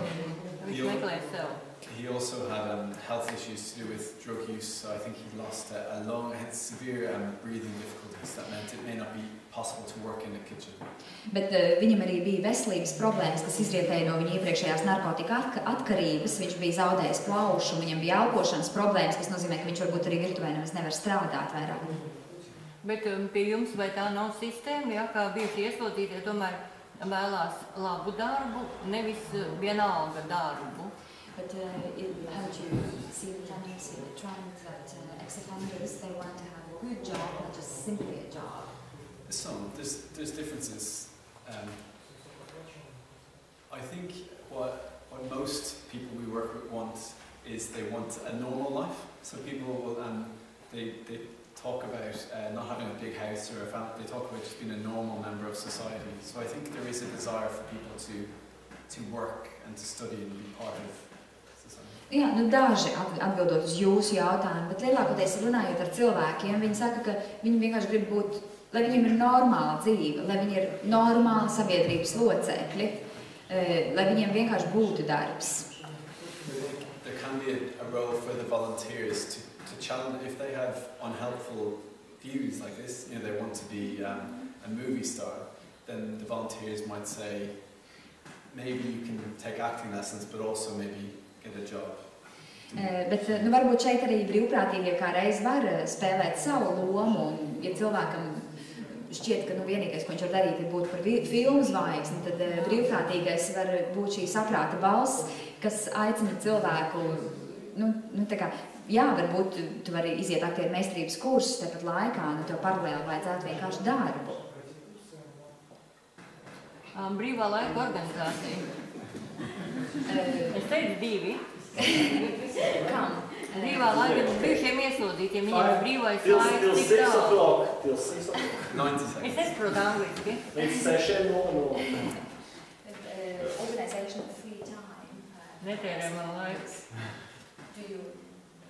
Viņš meklē sev. He also had health issues to do with drug use, so I think he lost had severe breathing difficulties. That meant it may not be possible to work in the kitchen. Bet viņam arī bija veselības problēmas, kas izrietēja no viņa iepriekšējās narkotika atkarības. Viņš bija zaudējis plaušu, viņam bija elpošanas problēmas, kas nozīmē, ka viņš varbūt arī virtuvē nemaz nevar strādāt vairāk. Bet pie jums vai tā nav sistēma, kā bieži ieslodzītie tomēr vēlās labu darbu, nevis vienalga darbu? But how do you see the tendency, the trend that ex-offenders, they want to have a good job, not just simply a job? There's differences. I think what most people we work with want is they want a normal life. So people will they talk about not having a big house or a family. They talk about just being a normal member of society. So I think there is a desire for people to work and to study and be part of society. Jā, daži atbildot uz jūsu jautājumu, bet lielākoties runājot ar cilvēkiem, viņi saka, ka viņi vienkārši grib būt, lai viņiem ir normāla dzīve, lai viņi ir normāli sabiedrības locekļi, lai viņiem vienkārši būtu darbs. There can be a role for the volunteers to challenge if they have unhelpful views like this. They want to be a movie star. Then the volunteers might say, maybe you can take acting lessons, but also maybe get a job. Bet varbūt šeit arī brīvprātīgie kā reiz var spēlēt savu lomu, un ja cilvēkam šķiet, ka vienīgais, ko viņš var darīt, ir būt par filmu zvaigzni, tad brīvprātīgais var būt šī saprāta balss, kas aicina cilvēku, tā kā, jā, varbūt tu vari iziet aktieru meistarības kursus, tāpat laikā, tev paralēli vajadzētu vienkārši darbu. Brīvā laika organizācija. Es teicu 2. Kam? Brīvā laika bijušiem ieslodzītiem, viņiem ir brīvais Till laiks, 6 tik tālu. o'clock. Till 6 o'clock. 90 seconds. Es nesaprotu angliski. Līdz 6:00. Organization of free time. Netērē man laiku. Do you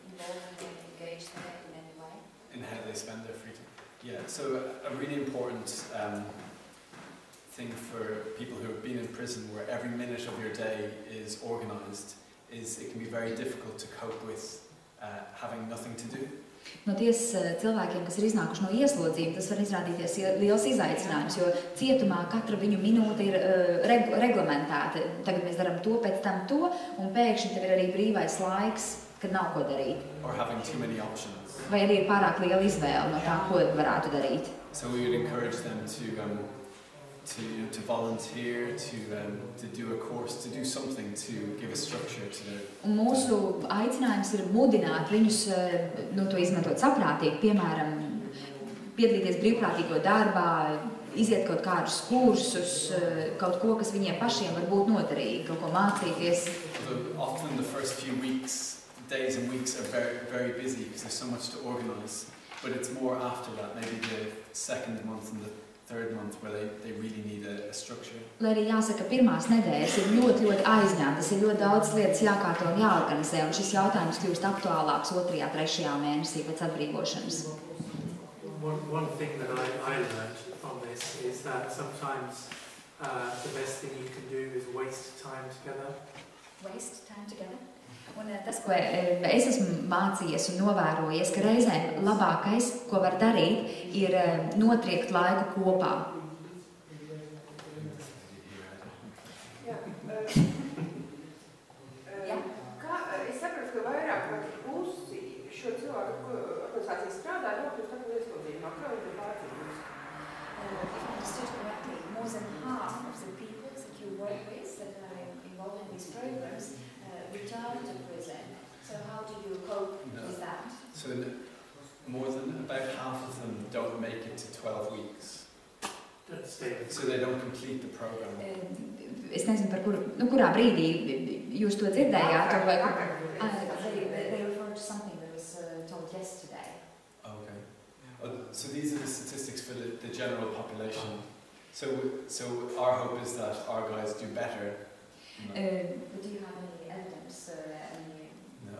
involve and engage them in any way? In how they spend their free time. Yeah, so a really important thing for people who have been in prison where every minute of your day is organised is it can be very difficult to cope with having nothing to do. No tiesas cilvēkiem, kas ir iznākuši no ieslodzījuma, tas var izrādīties liels izaicinājums, jo cietumā katra viņu minūte ir reglamentēta. Tagad mēs darām to, pēc tam to, un pēkšņi tev ir arī brīvais laiks, kad nav ko darīt. Or having too many options. Vai arī ir pārāk liela izvēle no tā, ko varētu darīt. So we would encourage them to volunteer, to do a course, to do something to give a structure to their. Un mūsu aicinājums ir mudināt viņus to izmantot saprātīgi, piemēram, piedalīties brīvprātīgo darbā, iziet kaut kādus kursus, kaut ko, kas viņiem pašiem var būt noderīgi, kaut ko mācīties. Often the first few days and weeks are very, very busy because there's so much to organise. But it's more after that, maybe the second month and the third month where they really need a structure. Lai arī jāsaka, pirmās nedēļas ir ļoti aizņemtas, ir ļoti daudz lietas jākārto un jāorganizē, un šis jautājums kļūst aktuālāks 2., 3. mēnesī pēc atbrīvošanas. One thing that I learned from this is that sometimes the best thing you can do is waste time together. Waste time together? Un tas, ko es esmu mācījies un novērojies, ka reizēm labākais, ko var darīt, ir notriekt laiku kopā. Kā, es saprotu, ka vairāk par pusi šo cilvēku organizāciju strādā nokļūst tādu ieslodzījumā. Kā viņi to pārcīnās? More than half of the people that you work with that are involved in these programs return to prison. So how do you cope with that? So more than about half of them don't make it to 12 weeks. So they don't complete the program. Es nezinu, par kurā brīdī jūs to dzirdējāt. They refer to something that was told yesterday. Okay. So these are the statistics for the general population. So our hope is that our guys do better. But do you have any evidence? No.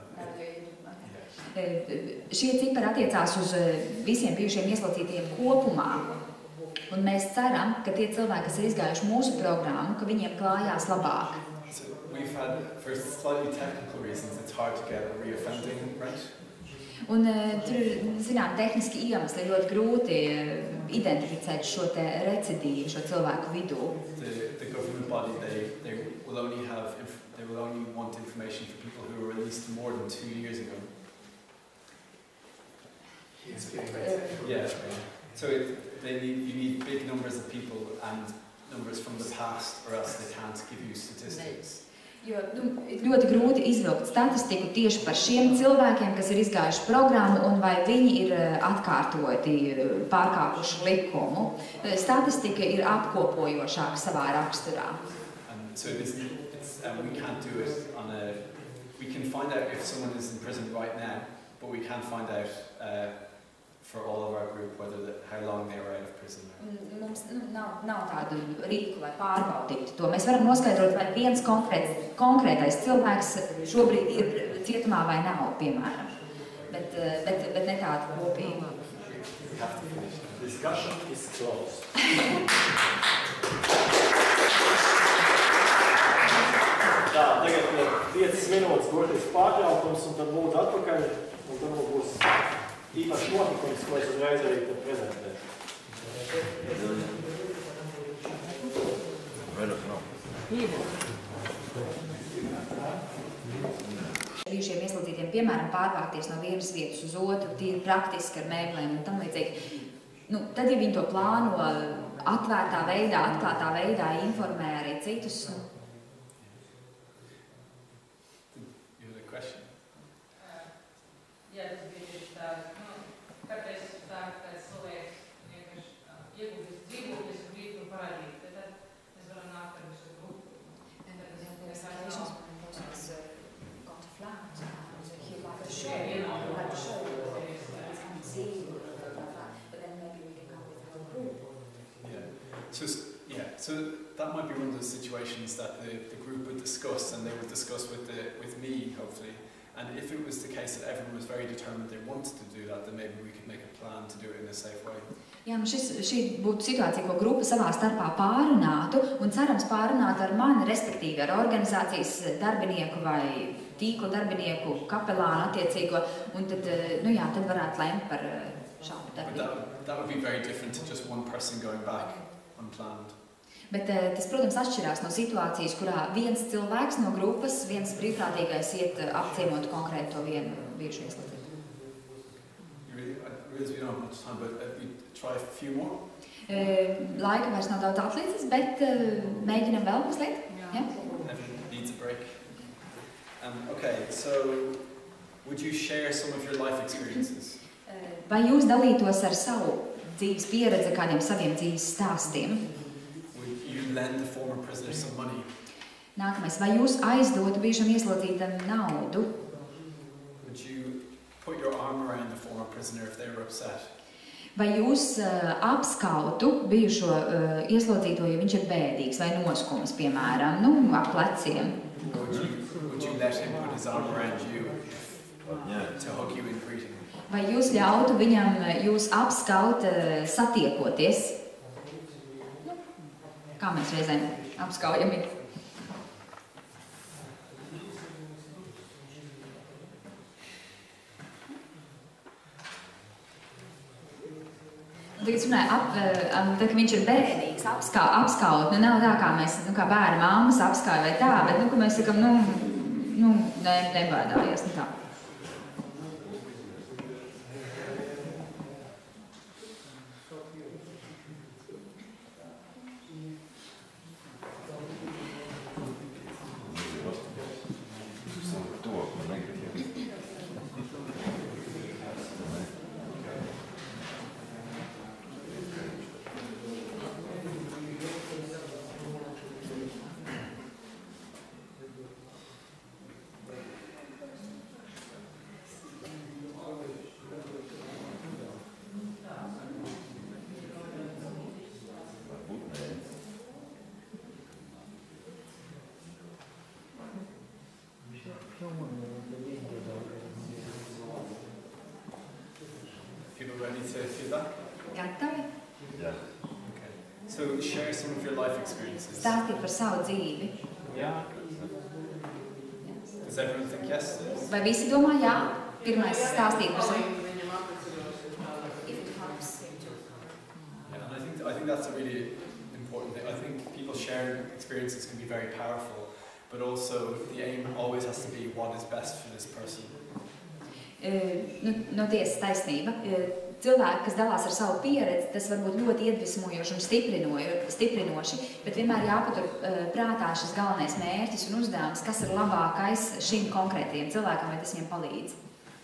Šie cipari attiecās uz visiem bijušiem ieslodzītiem kopumā. Un mēs ceram, ka tie cilvēki, kas ir izgājuši mūsu programmu, ka viņiem klājās labāk. So we've had, for slightly technical reasons, it's hard to get a reoffending right. Un tur ir, zinām, tehniski iemesli, ļoti grūti identificēt šo te recidīvu, šo cilvēku vidū. The government body, they will only want information for people who were released more than 2 years ago. Yeah. So you need big numbers of people and numbers from the past, or else they can't give you statistics. Jo ļoti grūti izvilkt statistiku tieši par šiem cilvēkiem, kas ir izgājuši programmu un vai viņi ir atkārtoti pārkāpuši likumu. Statistika ir apkopojošāka savā raksturā. So we can't do it on a. We can find out if someone is in prison right now, but we can't find out for all of our group how long they were out of prison. Mums nav tādu rīku, lai pārbaudītu to. Mēs varam noskaidrot, vai viens konkrētais cilvēks šobrīd ir cietumā vai nav, piemēram. Bet ne tādu kopīgu. Discussion is closed. Tā, tagad 5 minūtes goties pārtraukums, un tad būtu atpakaļ, un tad būs īpaši notikums, ko es uzreiz arī tad prezentēšu. Bijušiem ieslodzītiem, piemēram, pārvākties no vienas vietas uz otru, tīri praktiski ar mēblēm un tam līdzīgi. Tad, ja viņi to plāno atvērtā veidā, atklātā veidā, informē arī citus. You had a question? Jā, tas bija tieši tā. Kāpēc tā, ka cilvēks vienkārši ieguvis dzīvokļus un grib to parādīt. Tad mēs varam So that might be one of those situations that the group would discuss, and they would discuss with me, hopefully. And if it was the case that everyone was very determined they wanted to do that, then maybe we could make a plan to do it in a safe way. Jā, šī būtu situācija, ko grupa savā starpā pārunātu, un cerams pārunātu ar mani, respektīvi ar organizācijas darbinieku vai tīklu darbinieku, kapelānu attiecīgo, un tad, tad varētu lemt par šādu darbību. That would be very different to just one person going back unplanned. Bet tas, protams, atšķirās no situācijas, kurā viens cilvēks no grupas, viens brīvprātīgais iet apciemot konkrēti to vienu bijušu ieslodzītu. I realize we don't have much time, but we try a few more. Laika vairs nav daudz atlicis, bet mēģinam vēl mazliet. Yeah. Everyone needs a break. Okay, so would you share some of your life experiences? Vai jūs dalītos ar savu dzīves pieredzi, kādiem saviem dzīves stāstiem? Would you lend the former prisoner some money? Nākamais, vai jūs aizdotu bijušam ieslodzītam naudu? Would you put your arm around the former prisoner if they were upset? Vai jūs apskautu bijušo ieslodzīto, ja viņš ir bēdīgs vai noskums, piemēram, ap pleciem? Would you let him put his arm around you to hug you in greeting? Vai jūs ļautu viņam jūs apskaut satiekoties? Kā mēs reizēm apskaujami? Tagad es runāju, ka viņš ir bēdīgs, apskaut. Nav tā, kā mēs, kā bērni mammas apskauj vai tā, bet, ka mēs sakam, nebēdājies, tā. People ready to do that? Gatavi? Yeah. Okay. So share some of your life experiences. Stāstīt par savu dzīvi. Yeah. Does everyone think yes? Vai visi domā jā? Pirmais stāstīt par savu. I think that's a really important thing. I think people sharing experiences can be very powerful, but also the aim always has to be what is best for this person. No tiesas taisnība. Cilvēki, kas dalās ar savu pieredzi, tas var būt ļoti iedvesmojoši un stiprinoši, bet vienmēr jāpatur prātā šis galvenais mērķis un uzdevums, kas ir labākais šim konkrētajam cilvēkam, vai tas viņam palīdz.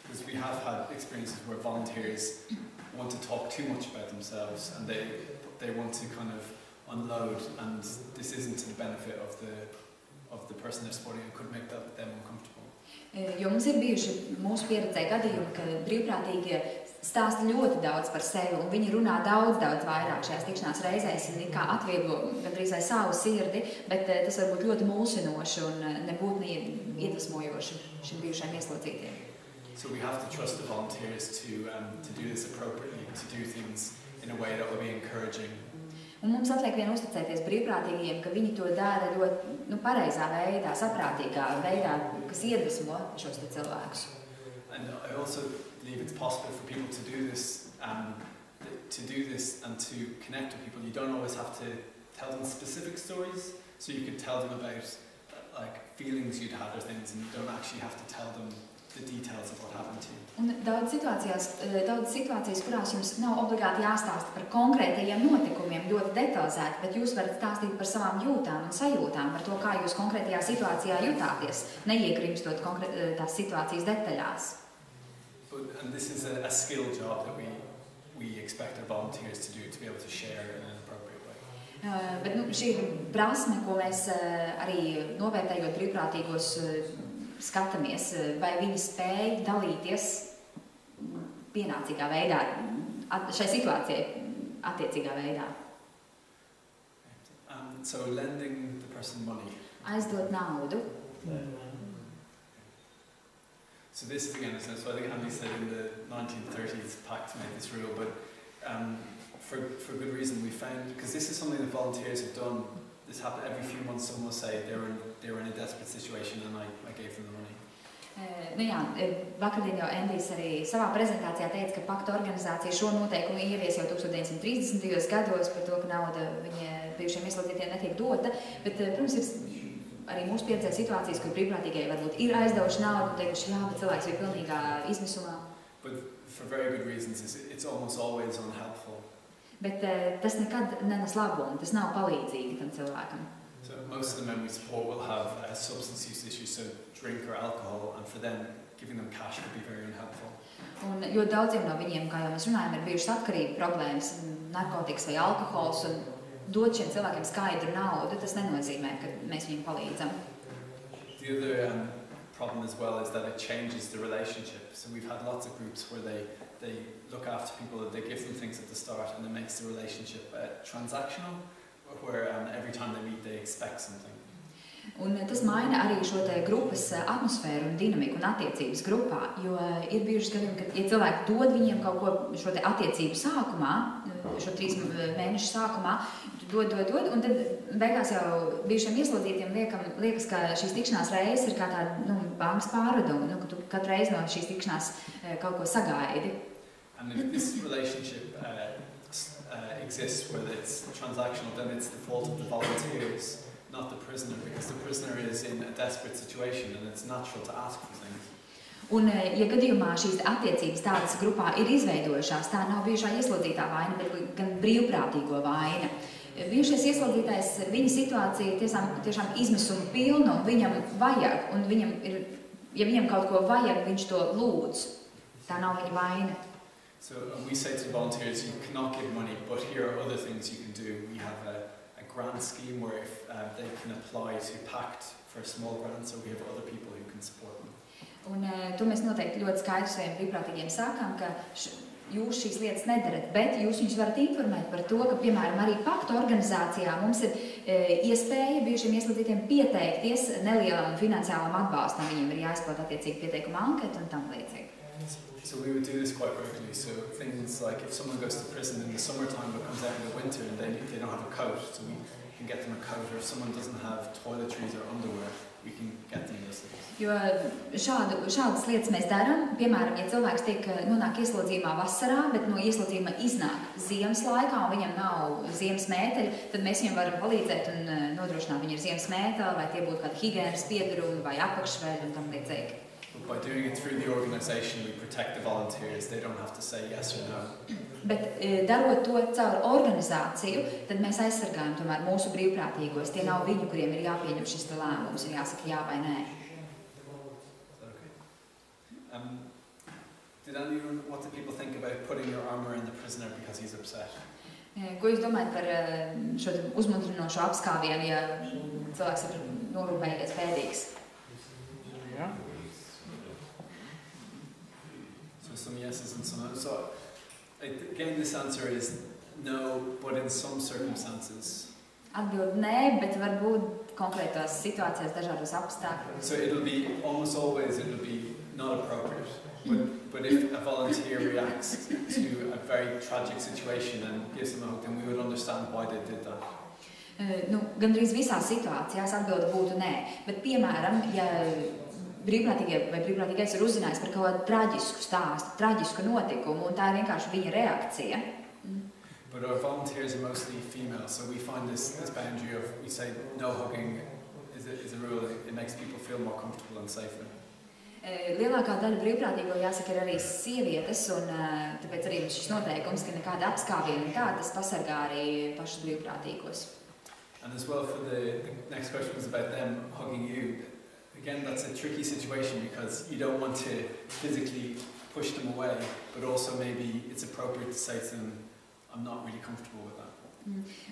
Because we have had experiences where volunteers want to talk too much about themselves and they want to kind of unload, and this isn't to the benefit of the person they're supporting and could make them uncomfortable. Jo mums ir bijuši mūsu pieredzē gadījumi, ka brīvprātīgie stāsta ļoti daudz par sevi, un viņi runā daudz vairāk šajās tikšanās reizēs, un kā atvieglo gandrīz vai savu sirdi, bet tas var būt ļoti mulsinoši un nebūtu iedvesmojoši šim bijušajiem ieslodzītiem. So we have to trust the volunteers to do this appropriately, to do things in a way that will be encouraging. Un mums atliek vien uzticēties brīvprātīgiem, ka viņi to dara ļoti pareizā veidā, saprātīgā veidā, kas iedvesmo šos te cilvēkus. And I also believe it's possible for people to do this and to connect with people. You don't always have to tell them specific stories, so you could tell them about like feelings you'd had or things, and you don't actually have to tell them the details of what happened to you. Un daudz situācijas, kurās jums nav obligāti jāstāsta par konkrētajiem notikumiem ļoti detalizēti, bet jūs varat stāstīt par savām jūtām un sajūtām, par to, kā jūs konkrētajā situācijā jutāties, neiegrimstot tās situācijas detaļās. And this is a skill job that we expect our volunteers to do, to be able to share in an appropriate way. Bet šī ir prasme, ko mēs arī novērtējot brīvprātīgos skatāmies, vai viņi spēj dalīties pienācīgā veidā, šai situācijai attiecīgā veidā. So lending the person money. Aizdot naudu. So this is again, so I think Andy said in the 1930s pact made this rule, but for good reason we found, because this is something that volunteers have done. This happened every few months. Someone will say they were in a desperate situation and I gave them the money. Nu jā, vakardien jau Endijs arī savā prezentācijā teica, ka pakta organizācija šo noteikumu ievies jau 1930. gados par to, ka nauda viņa bijušiem ieslodzītiem netiek dota, bet, protams, ir arī mūsu pieredzē situācijas, kur brīvprātīgie varbūt ir aizdevuši naudu un teikuši, jā, bet cilvēks ir pilnīgā izmisumā. But for very good reasons, it's almost always unhelpful. Bet tas nekad nenes labumu, tas nav palīdzīgi tam cilvēkam. So most of the men we support will have substance use issues, so drink or alcohol, and for them, giving them cash could be very unhelpful. Un ļoti daudziem no viņiem, kā jau mēs runājam, ir bijušas atkarību problēmas, narkotikas vai alkohols, un dot šiem cilvēkiem skaidru naudu, tas nenozīmē, ka mēs viņiem palīdzam. The other problem as well is that it changes the relationship. So we've had lots of groups where they look after people, they give them things at the start, and it makes the relationship transactional, where every time they meet they expect something. Un tas maina arī šo te grupas atmosfēru un dinamiku un attiecības grupā, jo ir bijušas gadījumi, ka ja cilvēki dod viņiem kaut ko šo te attiecību sākumā, šo 3 mēnešu sākumā, dod, un tad beigās jau bijušiem ieslodzītiem liekas, ka šīs tikšanās reizes ir kā tāda bankas pārveduma, ka tu katru reizi no šīs tikšanās kaut ko sagaidi. And if this relationship exists where it's transactional, then it's the fault of the volunteers, not the prisoner, because the prisoner is in a desperate situation and it's natural to ask for things. Un, ja gadījumā šīs attiecības tādas grupā ir izveidojušās, tā nav bijušā ieslodzītā vaina, bet gan brīvprātīgo vaina. Bijušais ieslodzītais, viņa situācija tiešām izmisuma pilna, un viņam vajag, un ja viņam kaut ko vajag, viņš to lūdz. Tā nav viņa vaina. So we say to the volunteers, you cannot give money, but here are other things you can do. We have a grant scheme where if they can apply to PACT for a small grant, so we have other people who can support them. Un to mēs noteikti ļoti skaidri saviem brīvprātīgiem sākām, ka jūs šīs lietas nedarat, bet jūs viņus varat informēt par to, ka, piemēram, arī pakta organizācijā mums ir iespēja bijušiem ieslodzītiem pieteikties nelielam finansiālam atbalstam. Viņiem ir jāizpild attiecīgi pieteikuma anketa un tam līdzīgi. So we would do this quite regularly. So things like if someone goes to prison in the summertime but comes out in the winter and they don't have a coat, so we can get them a coat. Or if someone doesn't have toiletries or underwear, we can get them those things. Jo šādas lietas mēs darām. Piemēram, ja cilvēks nonāk ieslodzījumā vasarā, bet no ieslodzījuma iznāk ziemas laikā un viņam nav ziemas mēteļi, tad mēs viņam varam palīdzēt un nodrošināt viņu ar ziemas mēteli, vai tie būtu kādi higienas piedarumi vai apakšveļi un tam līdzīgi. By doing it through the organisation, we protect the volunteers. They don't have to say yes or no. Bet darot to caur organizāciju, tad mēs aizsargājam tomēr mūsu brīvprātīgos. Tie nav viņi, kuriem ir jāpieņem šis lēmums, ir jāsaka jā vai nē. What do people think about putting your armour in the prisoner because he's upset? Ko jūs domājat par šo uzmundrinošo apskāvienu, ja cilvēks ir norūpējies bēdīgs? Jā. Some yeses and some no. So again, this answer is no, but in some circumstances. Atbild nē, bet varbūt konkrētās situācijās, dažādos apstākļos. So it'll be almost always not appropriate. But if a volunteer reacts to a very tragic situation and gives them a hug, then we would understand why they did that. Gandrīz visās situācijās atbilde būtu nē, bet piemēram, ja brīvprātīgais ir uzzinājis par kaut kādu traģisku stāstu, traģisku notikumu, un tā ir vienkārši viņa reakcija. But our volunteers are mostly female, so we find this boundary of, we say no hugging is a rule. It makes people feel more comfortable and safer. Lielākā daļa brīvprātīgo, jāsaka, ir arī sievietes, un tāpēc arī šis noteikums, ka nekāda apskāviena un tā, tas pasargā arī pašus brīvprātīgos. And as well, for the next question was about them hugging you. Again, that's a tricky situation because you don't want to physically push them away, but also maybe it's appropriate to say to them, I'm not really comfortable with that.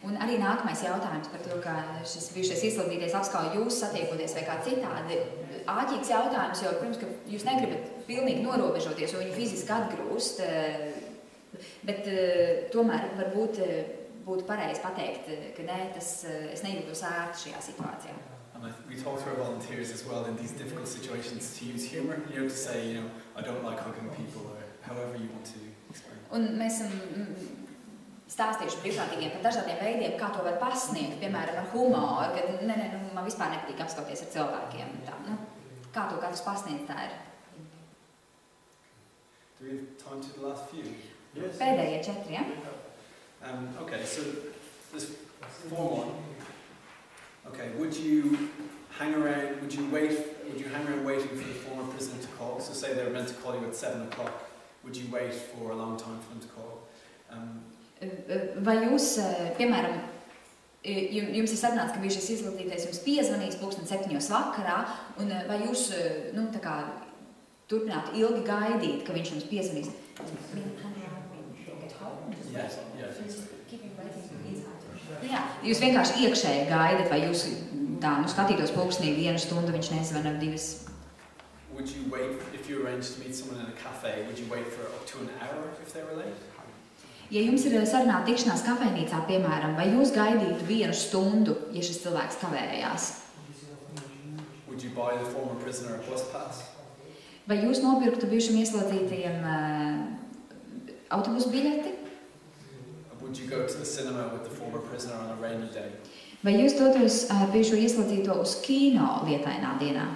Un arī nākamais jautājums par to, ka šis bijušais ieslodzītais apskauj jūs satiekoties vai kā citādi. Āķīgs jautājums, jo, protams, ka jūs negribat pilnīgi norobežoties, jo viņu fiziski atgrūst, bet tomēr varbūt būtu pareizi pateikt, ka nē, es nejūtos ērti šajā situācijā. And we talk to our volunteers as well in these difficult situations to use humor, to say, I don't like hugging people, or however you want to explain. Un mēs stāstījuši brīvprātīgiem par dažādiem veidiem, kā to var pasniegt, piemēram, ar humoru, kad man vispār nepatīk apskauties ar cilvēkiem. Tā, kā to katrs pasniegt, tā ir. Do we have time to the last few? Yes. Pēdējie 4, ja? Okay, so this form one. Okay, would you hang around waiting for the former prisoner to call? So say they were meant to call you at 7 o'clock. Would you wait for a long time for them to call? Vai jūs, piemēram, jums ir sarunāts, ka bijušais ieslodzītais jums piezvanīs 7:00 vakarā, un vai jūs, tā kā turpinātu ilgi gaidīt, ka viņš jums piezvanīs? Yes. Jā, jūs vienkārši iekšēji gaidat, vai jūs tā, skatītos pulkstenī 1 stundu, viņš nezvana 2. Would you wait, if you arranged to meet someone in a cafe, would you wait for up to an hour if they were late? Ja jums ir sarunāta tikšanās kafejnīcā, piemēram, vai jūs gaidītu 1 stundu, ja šis cilvēks kavējās? Would you buy the former prisoner a bus pass? Vai jūs nopirktu bijušam ieslodzītajiem autobusu biļeti? Would you go to the cinema with the former prisoner on a rainy day? Vai jūs dotos ar bijušo ieslodzīto uz kino lietainā dienā?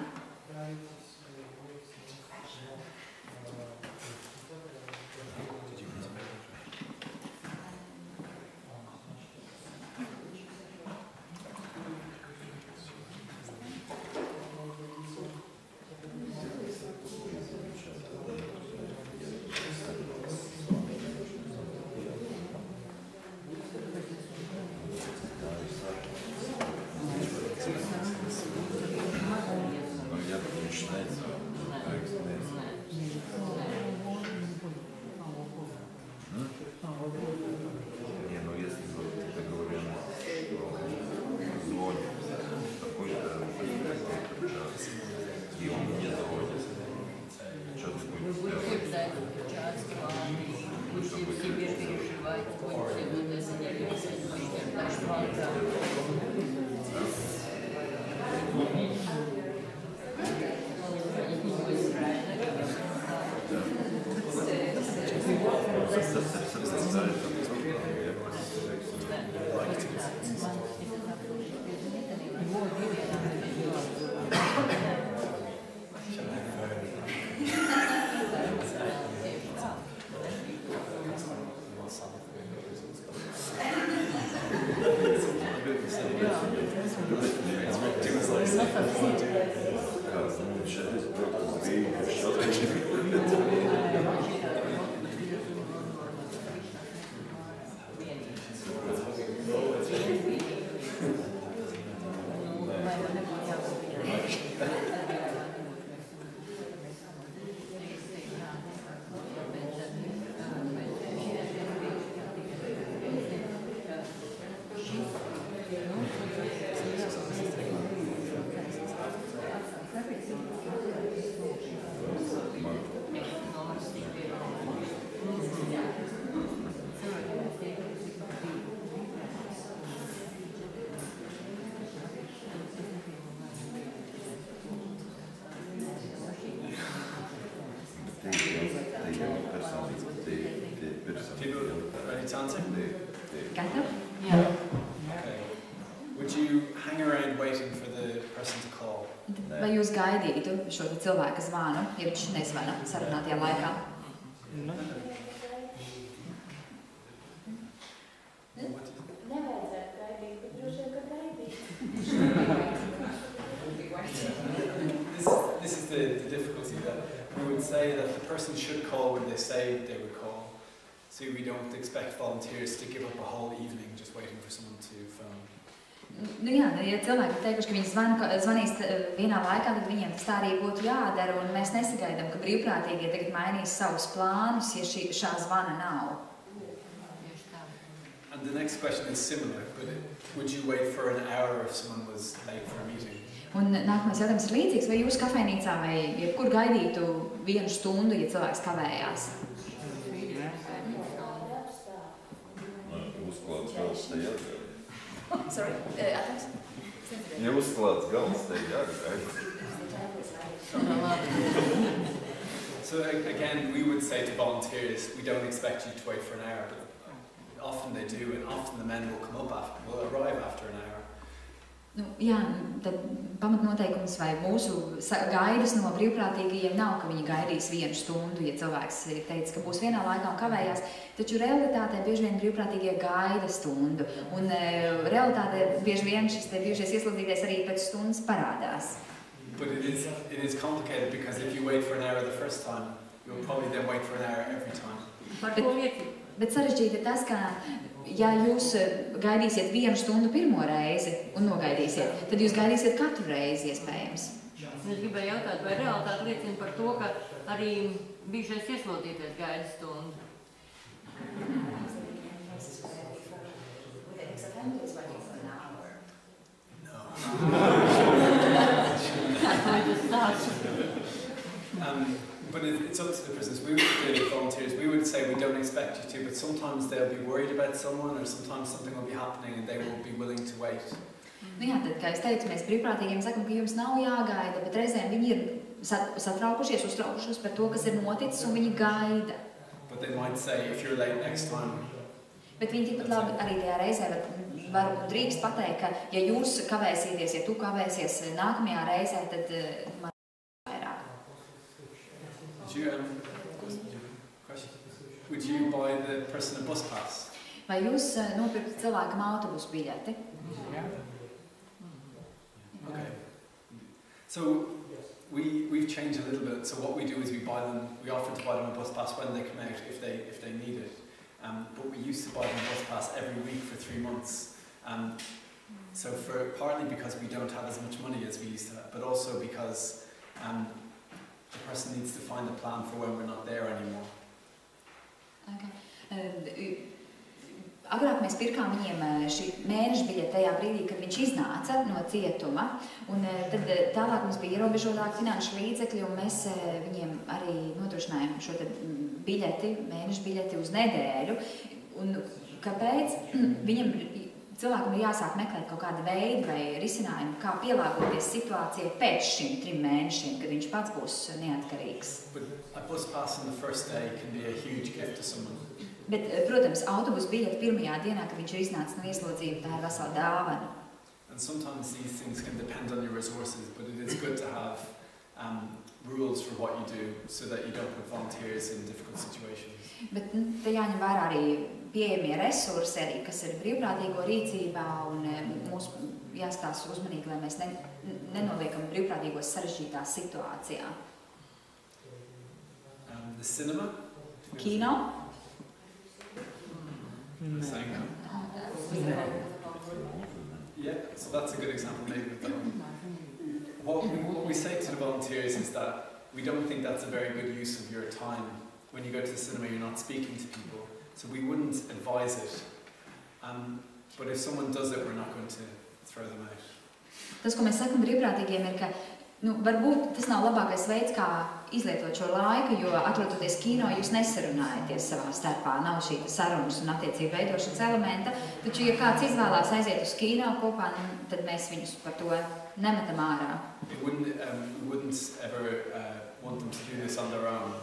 Vai jūs gaidītu šo cilvēku zvanu, ja viņš nezvana sarunātajā laikā? Nevajadzētu gaidīt, bet droši vien, ka gaidīt. This is the difficulty that we would say that the person should call when they say they would call. So we don't expect volunteers to give up a whole evening just waiting for someone to phone. Jā, ja cilvēki teikuši, ka viņi zvanīs vienā laikā, tad viņiem tas tā arī būtu jādara, un mēs nesagaidām, ka brīvprātīgie tagad mainīs savus plānus, ja šā zvana nav. And And the next question is similar, but would you wait for an hour if someone was late for a meeting? Un nākamais jautājums ir līdzīgs, vai jūs kafejnīcā vai jebkur gaidītu 1 stundu, ja cilvēks kavējās? Uzklāts galds te jāgaida. Sorry, atliks? Ja uzklāts galds te jāgaida. So again, we would say to volunteers, we don't expect you to wait for an hour, but often they do, and often the men will arrive after an hour. Nu, jā, tad pamatnoteikums vai mūsu gaidas no brīvprātīgajiem nav, ka viņi gaidīs 1 stundu, ja cilvēks teica, ka būs vienā laikā un kavējās, taču realitātē bieži vien brīvprātīgie gaida stundu, un realitātē bieži vien šis te bijušais ieslodzītais arī pēc stundas parādās. But it is complicated because if you wait for an hour the first time, you'll probably then wait for an hour every time. Bet sarežģīti ir tas, ka ja jūs gaidīsiet 1 stundu pirmo reizi un nogaidīsiet, tad jūs gaidīsiet katru reizi iespējams. Es gribēju jautāt, vai realitāte liecina par to, ka arī bijušais ieslodzītais gaida stundu? But it's up to the prisoners. We would do volunteers. We would say we don't expect you to, but sometimes they'll be worried about someone, or sometimes something will be happening, and they will be willing to wait. Nu jā, tad, kā es teicu, mēs brīvprātīgiem sakam, ka jums nav jāgaida, bet reizēm viņi ir satraukušies, uztraukušies par to, kas ir noticis, un viņi gaida. But they might say, if you're late next time. Bet viņi tikpat labi arī tajā reizē var drīkst pateikt, ka ja jūs kavēsieties, ja tu kavēsies nākamajā reizē, tad man vairāk. Would you buy the person a bus pass? Vai jūs nopirkt cilvēkam autobusu biļeti? Yeah. Okay. So we've changed a little bit. So what we do is we offer to buy them a bus pass when they come out if they need it. But we used to buy them a bus pass every week for 3 months. So partly because we don't have as much money as we used to have, but also because the person needs to find a plan for when we're not there anymore. Okay. Agrāk mēs pirkām viņiem šī mēneša biļeti tajā brīdī, kad viņš iznāca no cietuma, un tad tālāk mums bija ierobežotāki finanšu līdzekļi, un mēs viņiem arī nodrošinājām šo biļeti, mēneša biļeti uz nedēļu. Un kāpēc? Cilvēkam ir jāsāk meklēt kaut kādu veidu vai risinājumu, kā pielāgoties situācijai pēc šiem 3 mēnešiem, kad viņš pats būs neatkarīgs. But a bus pass on the first day can be a huge gift to someone. Bet, protams, autobusu biļeti pirmajā dienā, kad viņš ir iznācis no ieslodzījuma, tā ir vesela dāvana. And sometimes these things can depend on your resources, but it is good to have rules for what you do so that you don't put volunteers in difficult situations. Bet te jāņem vērā arī pieejamie resursi, arī, kas ir brīvprātīgo rīcībā, un mums jāskatās uzmanīgi, lai mēs nenoliekam brīvprātīgos sarežģītā situācijā. The cinema? Kino? Yeah, so that's a good example maybe of that. What we say to the volunteers is that we don't think that's a very good use of your time. When you go to the cinema, you're not speaking to people, so we wouldn't advise it. But if someone does it, we're not going to throw them out. Tas, ko mēs sakam brīvprātīgiem, ir, ka varbūt tas nav labākais veids, kā izlietot šo laiku, jo atrodoties kino, jūs nesarunājaties savā starpā, nav šī sarunas un attiecību veidošanas elementa, taču, ja kāds izvēlās aiziet uz kino kopā, tad mēs viņus par to nemetam ārā. We wouldn't ever want them to do this on their own.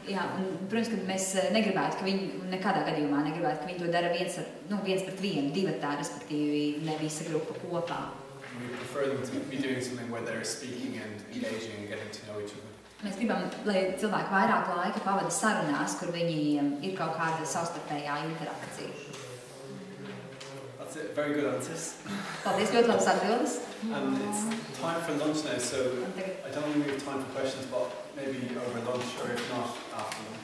Jā, un, protams, ka mēs negribētu, ka viņi, nekādā gadījumā negribētu, ka viņi to dara viens pret vienu, divatā, respektīvi ne visa grupa kopā. We prefer them to be doing something where they're speaking and engaging and getting to know each other. Mēs gribam, lai cilvēki vairāk laika pavada sarunās, kur viņiem ir kaut kāda savstarpējā interakcija. That's it. Very good answers. Paldies, ļoti labas atbildes. And it's time for lunch now, so I don't think we have time for questions, but maybe over lunch or if not, after lunch.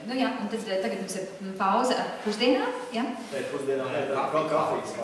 Nu jā, un tad tagad mums ir pauze ar pusdienām, jā? Pusdienām, vēl kafijas.